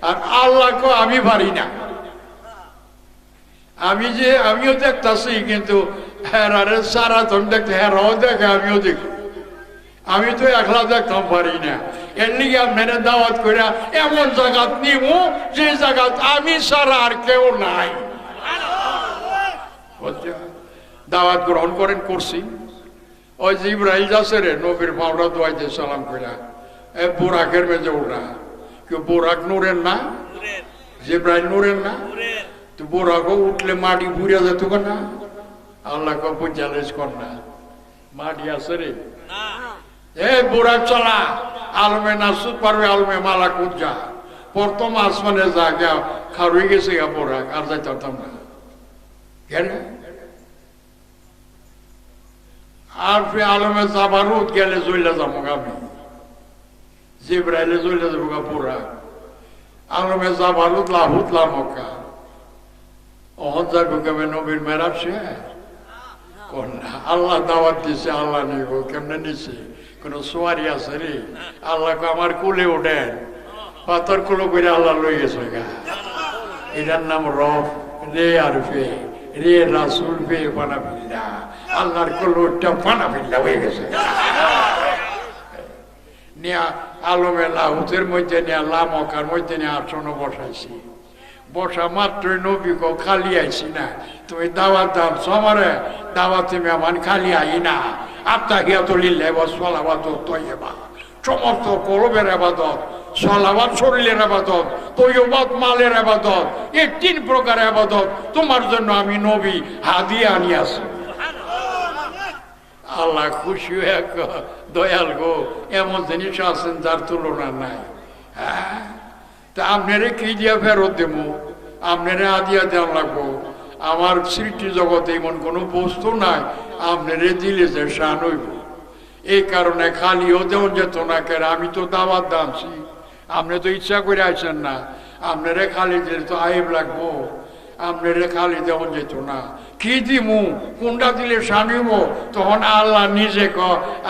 আর আল্লাহকে আমি পারি না। আমিও দেখতেছি, কিন্তু হেরারে সারা তুমি দেখতে হেরাও দেখে, আমিও দেখি। আমি তো একলা দেখতাম পারি না। এর লিগে আপনারা দাওয়াত করে এমন জায়গাত নিব যে জায়গাত আমি সারা আর কেউ নাই। দাওয়াত গ্রহণ করেন, করছি। ওই যে ইব্রাহিম যাচ্ছে রে নবীর পাউডা দোয়াইতে সালাম করে বোরাকের মেজে ওঠা। কেউ বোরাক নূরের না? জিব্রাইল নূরের না? তো বোরাকও উঠলে মাটি ঘুরে যেত না? আল্লাহ কব চ্যালেঞ্জ কর না, মাটি আছে রে। বোরাক চলা আলমে নাসুদ পারবে, আলমে মালা কুজা প্রথম আসমানে যা গা খারুই গেছে গা বোরাক, আর যাইতে পারতাম না। কেন? আর আলমে জাবারুদ গেলে চলে যাবো আমি, জিব্রাইলে চলে যাবো গা বোরাক। আলমে জাবারুদ লাহুদ লামকা অহন যাবো কেমন নবীর মেরাব সে আল্লাহ দাওয়াত দিছে, আল্লাহ নিব কেমনে নিছে? কোন সোয়ারি আছে রে? আল্লাহকে আমার কুলে ওঠেন, পাথর কুলো করে আল্লাহ লই গেছে গা। এটার নাম রফ রে আর ফে রে রাসুল ফে পানা ফিল্লা। আল্লাহর কুলোটা পানা ফিল্লা হয়ে গেছে। নিয়া আলমে লাহুতের মধ্যে নিয়ে লামকার মধ্যে নিয়ে আসনে বসাইছি। বসা মাত্রই নবী কো খালি আইছি না, তুমি দাওয়াত দাও সমারে দাওয়াত তুমি আমার খালি আই না। আত্তাহিয়াতুলিল্লাহি ওয়া সালাওয়াতুত তাইয়্যিবা, সমস্ত কলবের ইবাদত, সালাওয়াত শরীরের ইবাদত, তাইয়্যিবাত মালের ইবাদত, এই তিন প্রকার ইবাদত তোমার জন্য আমি নবী হাদিয়া আনিয়াছি। আল্লাহ খুশি হয়ে দয়াল গো, এমন জিনিস আছেন যার তুলনা নাই। হ্যাঁ, তা আপনারে কি দিয়া ফেরত দেব? আপনারে আদিয়া দেওয়া লাগবো। আমার সৃষ্টি জগতে এমন কোনো বস্তু নাই আপনারে দিলে যে শান হইব। এই কারণে খালিও দেওয়া যেত না। কেন? আমি তো দাওয়াত দানছি, আপনি তো ইচ্ছা করে আছেন না। আপনারে খালি দিলে তো আইব লাগবো, আপনারে খালি দেওয়া যেত না। কি দিমু, কোনটা দিলে শান হইব? তখন আল্লাহ নিজে ক,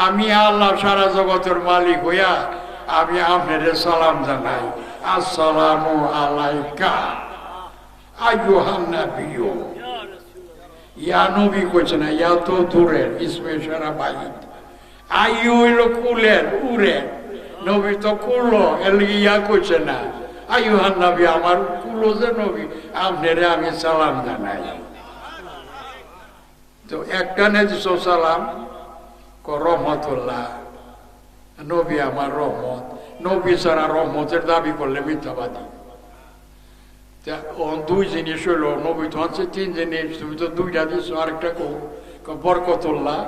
আমি আল্লাহ সারা জগতের মালিক হইয়া আমি আপনারে সালাম জানাই, আসসালামু আলাইকা আইয়ুহান নাবিয়্যু। ইয়া নবী কইছে না, ইয়া তো দূরের ইসমে ইশারা বাইদ। আইয়ু হইল কুলের উড়ের, নবী তো কুলো, এর ইয়া কইছে না। আইয়ুহান নবী, আমার কুলো যে নবী, আপনারে আমি সালাম জানাই। তো একটা নেদিস সালাম ক রহমতুল্লাহ, নবী আমার রহমত। নবী ছাড়া রহমতের দাবি করলে মিথ্যাবাদী। দুই জিনিস হইল, নবী তো আছে তিন জিনিস, তুমি তো দুইটা দিস, আরেকটা বরকতুল্লাহ,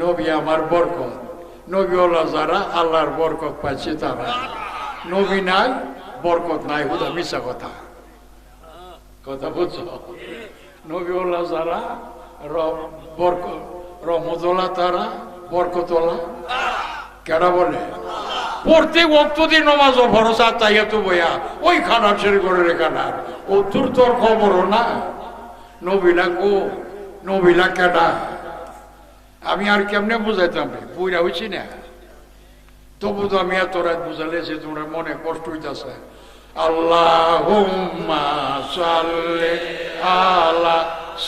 নবী আমার বরকত। নবী ওলা যারা আল্লাহর বরকত পাইছে তারা, নবী নাই বরকত নাই, হুদা মিশা কথা। কথা বুঝছো? নবী ওলা যারা রহমতুল্লাহ তারা বরকতুল্লাহ। কেডা বলে? প্রত্যেক ওয়াক্ত দিন নমাজ ভরসা তাইয়াতু বইয়া ওই খানার ছেড়ে করে খানার ও তোর খবরও না। নবীলা কো, নবীলা কেডা? আমি আর কেমনে বুঝাইতাম? বুঝা হয়েছি না, তবু তো আমি এত রাত বুঝালেছি, তোমরা মনে কষ্ট হইতেছে। আল্লাহুম্মা সাল্লি আলা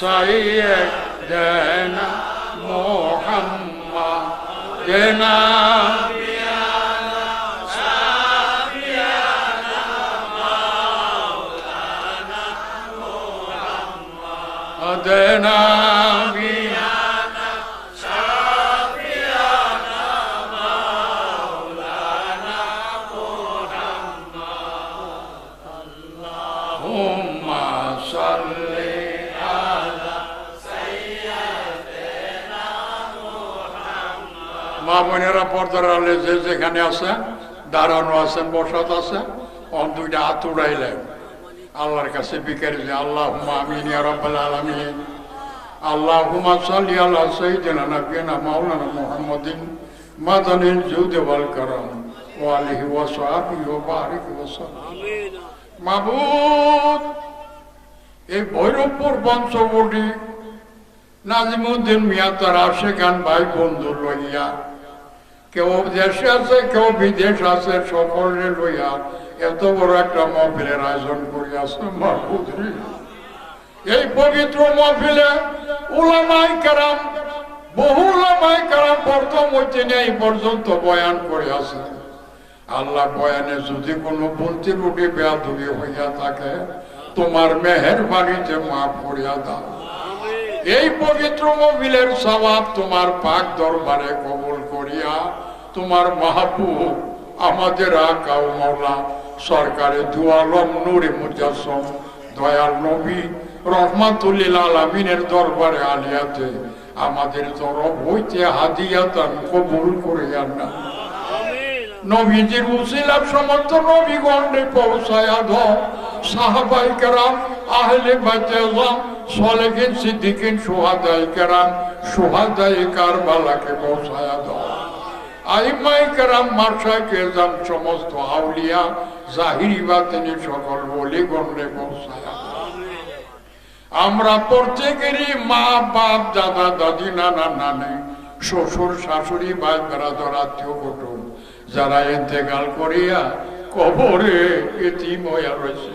সাইয়্যিদিনা মুহাম্মাদিনা দেনা বিয়ানা শাফিয়ানা মাওলানা মুহাম্মদ। আল্লাহুম্মা সাল্লি আলা সাইয়্যিদিনা মুহাম্মদ মা বোনেরা পর্দার আলে যে যেখানে আছে, দাঁড়ানো আছেন, বসাত আছে, দুইটা হাত উড়াইলেন আল্লাহর কাছে বিকারি যে আল্লাহুম্মা আমিন ইয়া রাব্বাল আলামিন। আল্লাহুম্মা সাল্লি আলা সাইয়্যিদিনা নাবিয়িনা মাওলানা মুহাম্মাদিন মাদানিল জুদি ওয়াল কারাম ওয়া আলিহি ওয়া সাহবিহি ওয়া বারিক ওয়া সাল্লাম। মাবুদ, এই ভৈরবপুর বংশবটি নাজিমুদ্দিন মিয়া তার আশেখান ভাই বন্ধু লইয়া, কেউ দেশে আছে কেউ বিদেশ আছে, সকলে লইয়া এত বড় একটা মহফিলের আয়োজন করিয়াছে। মাহবুব রে, এই পবিত্র মহফিলে উলামায়ে কেরাম, বহু উলামায়ে কেরাম প্রথম হইতে এই পর্যন্ত বয়ান করে আছে। আল্লাহ, বয়ানে যদি কোনো বলতে রুটি বেয়াদবি হইয়া থাকে, তোমার মেহেরবানিতে মাফ করিয়া দাও। এই পবিত্র মহফিলের সওয়াব তোমার পাক দরবারে কবুল করিয়া তোমার মাহবুব আমাদের আকা ও মাওলা সরকারে দু আলম নূরে মুজাসসম দয়াল নবী রহমাতুল লিল আলামিনের দরবারে আলিয়াতে আমাদের তরফ হইতে হাদিয়াতান কবুল করিয়া না। নবীজির উসিলার সমস্ত নবীগণে পৌঁছায়া দাও। সাহাবায়ে কেরাম, আহলে বাইতে আযম, সালেহিন, সিদ্দিকিন, শুহাদায়ে কেরাম, শুহাদায়ে কারবালাকে পৌঁছায়া দাও। আইম্মায়ে কেরাম, মাশায়েখে আযম, সমস্ত আউলিয়া, জাহিরি বাতিনি সকল ওলিগণে পৌঁছায়া দাও। আমরা প্রত্যেকেরই মা বাপ, দাদা দাদি, নানা নানি, শ্বশুর শাশুড়ি, ভাই বেরাদর, আত্মীয় কুটুম যারা ইন্তেকাল করিয়া কবরে এতিম হইয়া রয়েছে,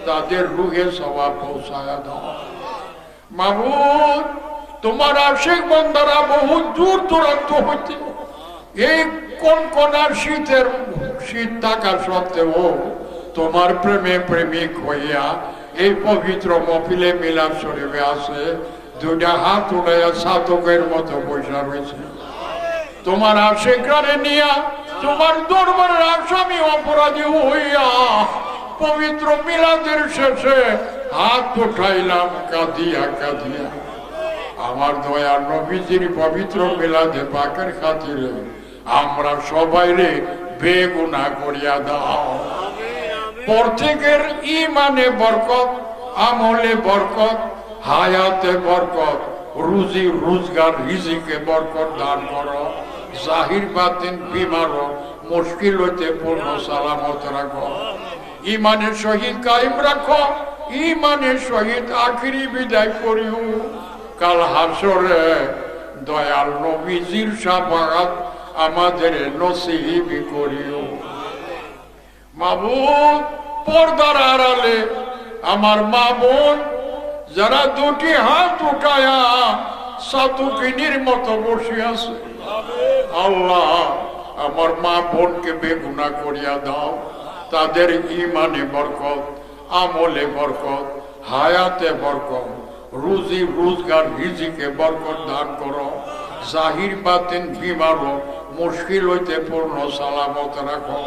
তাদের রুহে সওয়াব পৌঁছায়া দাও। মাবুদ, তোমার আশিক বান্দারা বহু দূর দূরান্ত হইতে এই কনকনার শীতের শীত থাকা সত্ত্বেও তোমার প্রেমে প্রেমিক হইয়া এই পবিত্র মহফিলে মিলাদ শরীফে আছে, দুইটা হাত উড়াইয়া সাধকের মতো বসা রয়েছে। তোমার আশিকরারে নিয়া তোমার দরবারের আসামি অপরাধী হইয়া পবিত্র মিলাদের শেষে হাত উঠাইলাম কাঁদিয়া কাঁদিয়া। আমার দয়ার নবীজির পবিত্র মিলাদে পাকের খাতিরে আমরা সবাইরে বেগুনাহ করিয়া দাও। প্রত্যেকের ঈমানে বরকত, আমলে বরকত, হায়াতে বরকত, রুজি রোজগার রিজিকে বরকত দান করো। জাহির বাতিন বিমার মুশকিল হইতে পূর্ণ সালামত রাখো। ঈমানের সহিত কায়েম রাখো। ঈমানের সহিত আখিরি বিদায় করিও। কাল হাসরে দয়াল নবীজির শাফাআত আমাদের নসিব করিও। মাবুদ, পর্দার আড়ালে আমার মা বোন যারা দুটি হাত উঠায়া সাতুকিনীর মতো বসে আছে, আল্লাহ আমার মা বোনকে বেগুনাহ করিয়া দাও। তাদের ঈমানে বরকত, আমলে বরকত, হায়াতে বরকত, রুজি রোজগার রিজিকে বরকত দান করো। জাহির বাতিন বিমার মুশকিল হইতে পূর্ণ সালামত রাখো।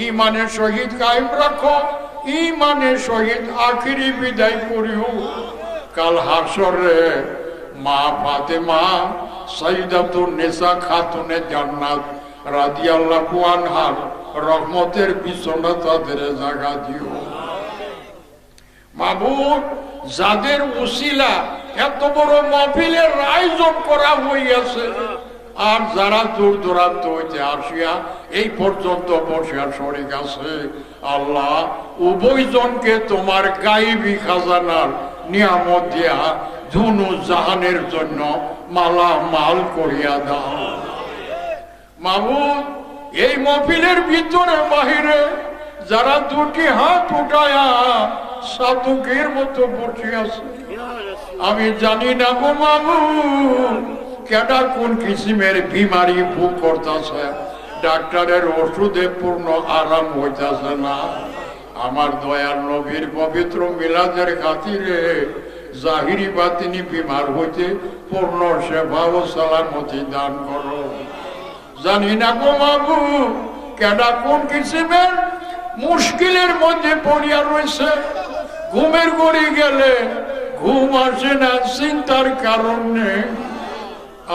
ঈমানের সহিত কায়েম রাখো। ঈমানের সহিত আখিরি বিদায় করিও। কাল হাসরে মা ফাতেমা সাইয়্যিদাতুন নিসা খাতুনে জান্নাত রাদিয়াল্লাহু আনহার রহমতের বিছানা তাদের জায়গা দিও। মাবুদ, যাদের উসিলা এত বড় মাহফিলের আয়োজন করা হইয়াছে, আর যারা দূর দূরান্ত হইতে আসিয়া এই পর্যন্ত বসিয়া শরীক আছে, আল্লাহ উভয়জনকে তোমার গায়েবী খাজানার নিয়ামত দিয়া ধুনু জাহানের জন্য মালা মাল করিয়া দাও। মাবুদ, এই মাহফিলের ভিতরে বাহিরে যারা দুটি হাত উঠায়া সাধুকের মতো বসে আছে, আমি জানি না গো মাবুদ, কেডা কোন কিসিমের বিমারি ভোগ করতেছে, ডাক্তারের ওষুধে পূর্ণ আরাম হইতেছে না। আমার দয়াল নবীর পবিত্র মিলাদের খাতিরে জাহিরি বাতিনি বিমার হইতে পূর্ণ সেবা ও সালামতি দান করো। জানি না গো মাবুদ, কেডা কোন কিসিমের মুশকিলের মধ্যে পড়িয়া রয়েছে, ঘুমের গড়ি গেলে ঘুম আসে না, চিন্তার কারণে।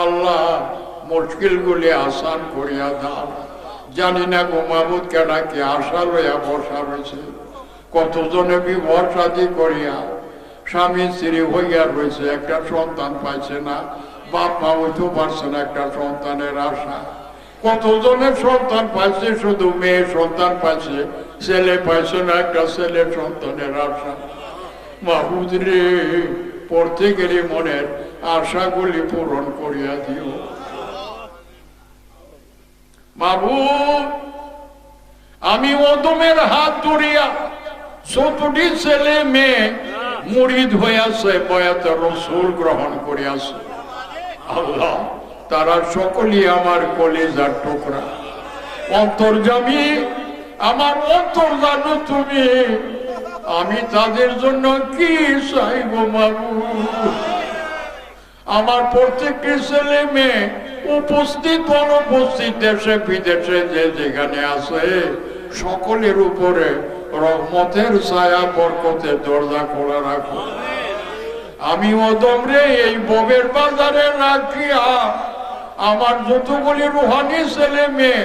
আল্লাহ মুশকিলগুলি আসান করিয়া দাও। জানি না গো মাবুদ কেডা কি আশা লইয়া বসা রয়েছে, কতজনে বিবাহ শাদী করিয়া স্বামী স্ত্রী হইয়া রয়েছে, একটা সন্তান পাইছে না, বাপ মা হইতেও পারছে না, একটা সন্তানের আশা। কতজনের সন্তান পাইছে, শুধু মেয়ে সন্তান পাইছে, ছেলে পাইছে না, একটা ছেলের সন্তানের আশা। মাহবুদ রে, প্রত্যেকেরই মনের আশাগুলি পূরণ করিয়া দিও মাহবুব। আমি ওদমের হাত ধরিয়া 14টি ছেলে মেয়ে মুরিদ হইয়াছে, বয়াতে রসুল গ্রহণ করিয়াছে। আল্লাহ, তারা সকলেই আমার কলিজার টুকরা। অন্তর্যামী, আমার অন্তর জানো তুমি, আমি তাদের জন্য কি চাইব মাবুদ। আমার প্রত্যেকটি ছেলে মেয়ে উপস্থিত অনুপস্থিত, দেশে বিদেশে যে যেখানে আছে, সকলের উপরে রহমতের ছায়া বরকতের দরজা খোলা রাখো। আমি ওদম রে এই ববের বাজারে রাখিয়া আমার যতগুলি রুহানি ছেলে মেয়ে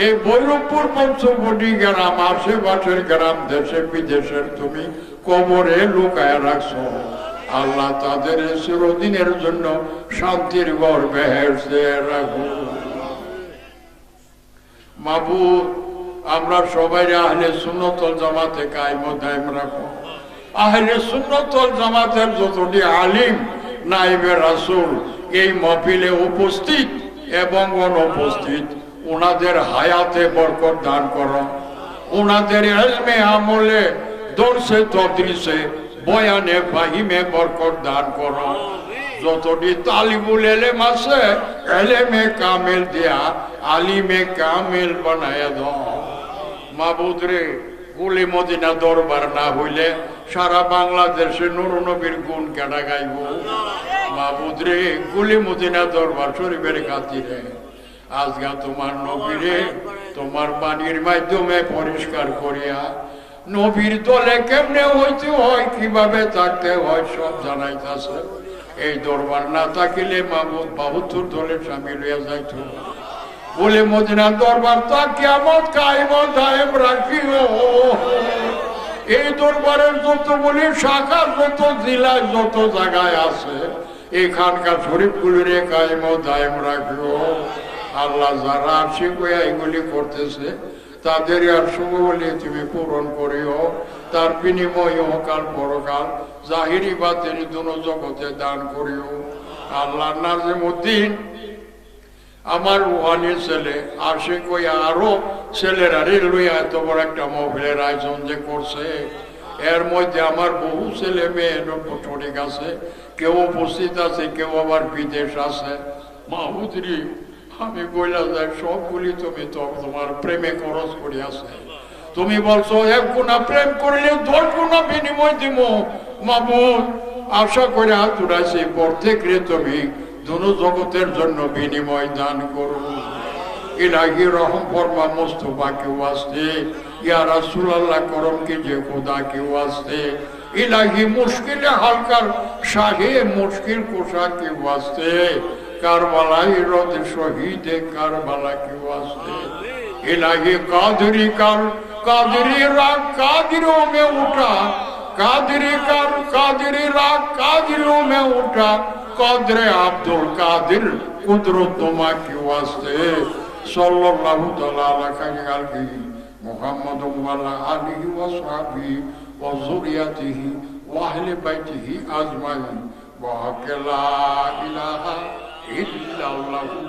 এই বৈরবপুর পঞ্চবটি গ্রাম, আশেপাশের গ্রাম, দেশে বিদেশের তুমি কবরে লুকায় রাখছো। আল্লাহ, তাদের চিরদিনের জন্য শান্তির ঘর বেহেশতে রাখো মাবুদ। আমরা সবাই আহলে সুন্নাত ওয়াল জামাতে কায়েম ও দায়েম রাখো। আহলে সুন্নাত ওয়াল জামাতের যতটি আলিম নায়েবে রাসূল এই মাহফিলে উপস্থিত এবং অনুপস্থিত, ওনাদের হায়াতে বরকত দান করো, ওনাদের ইলমে আমলে, দরসে তদরিসে, বয়ানে ফাহিমে বরকত দান করো। যতটি তালিবুল ইলম আছে, ইলমে কামিল দিয়া আলিমে কামিল বানায়া দাও মাবুদ রে। কুলি মদিনা দরবার না হইলে সারা বাংলাদেশে নূর নবীর গুণ কেডা গাইব মাবুদ রে। কুলি মদিনা দরবার শরীফের খাতিরে আজগা তোমার নবীরে তোমার বাণীর মাধ্যমে পরিষ্কার করিয়া নবীর দলে কেমনে হইতে হয়, কিভাবে থাকতে হয়, সব জানাইতাছে। এই দরবার না থাকিলে মাবুদ 72 দলে সামিল হইয়া যাইত। বলে মদিনা দরবার তা কিয়ামত কায়েম ও দায়েম রাখিও। এই দরবারের যতগুলি শাখা, যত জেলায়, যত জায়গায় আছে, এখানকার শরীফগুলির কায়েম ও দায়েম রাখিও। আল্লাহ, যারা আশিক হইয়া এগুলি করতেছে, তাদের আর শুভগুলি তুমি পূরণ করিও। তার বিনিময় অকাল পরকাল জাহিরি বাতিনি দুনো জগতে দান করিও। আল্লাহ, নাজিমউদ্দিন আমার রুহানি ছেলে, আশিক হইয়া আরো ছেলেরা লইয়া এত বড় একটা মাহফিলের আয়োজন যে করছে, এর মধ্যে আমার বহু ছেলে মেয়ে ঠিক আছে, কেউ উপস্থিত আছে, কেউ আবার বিদেশ আছে। মাহবুদরি, আমি বইলা যাই সবগুলি তুমি তো তোমার প্রেমে খরচ করিয়াছে। তুমি বলছো 1 গুণা প্রেম করলে 10 গুণা বিনিময় দিব। মাহবুদ, আশা করে হাত উঠাইছি, প্রত্যেকে তুমি দুনো জগতের জন্য বিনিময় দান করো। ইলাহি রহম ফরমা মুস্তফা के वास्ते, या रसूल अल्लाह करम कीजिए खुदा के वास्ते। इलाही मुश्किल हल कर शाहे मुश्किल कुशा के वास्ते, करबलाई रोद शहीद करबला के वास्ते। इलाही कादरी कर, कादरी राग कादिरों में उठा, कादरी कर, कादरी राग कादिरों में उठा। कदरे अब्दुल कादिर कुदरत तुमा के वास्ते। सल्लल्लाहु तआला अलैहि मुहम्मद व आलिहि व सहबिहि व जुरियतिहि व अहले बैतिहि अजमाइन व ला इलाहा इल्लल्लाहु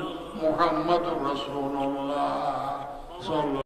मुहम्मदुर रसूलुल्लाह।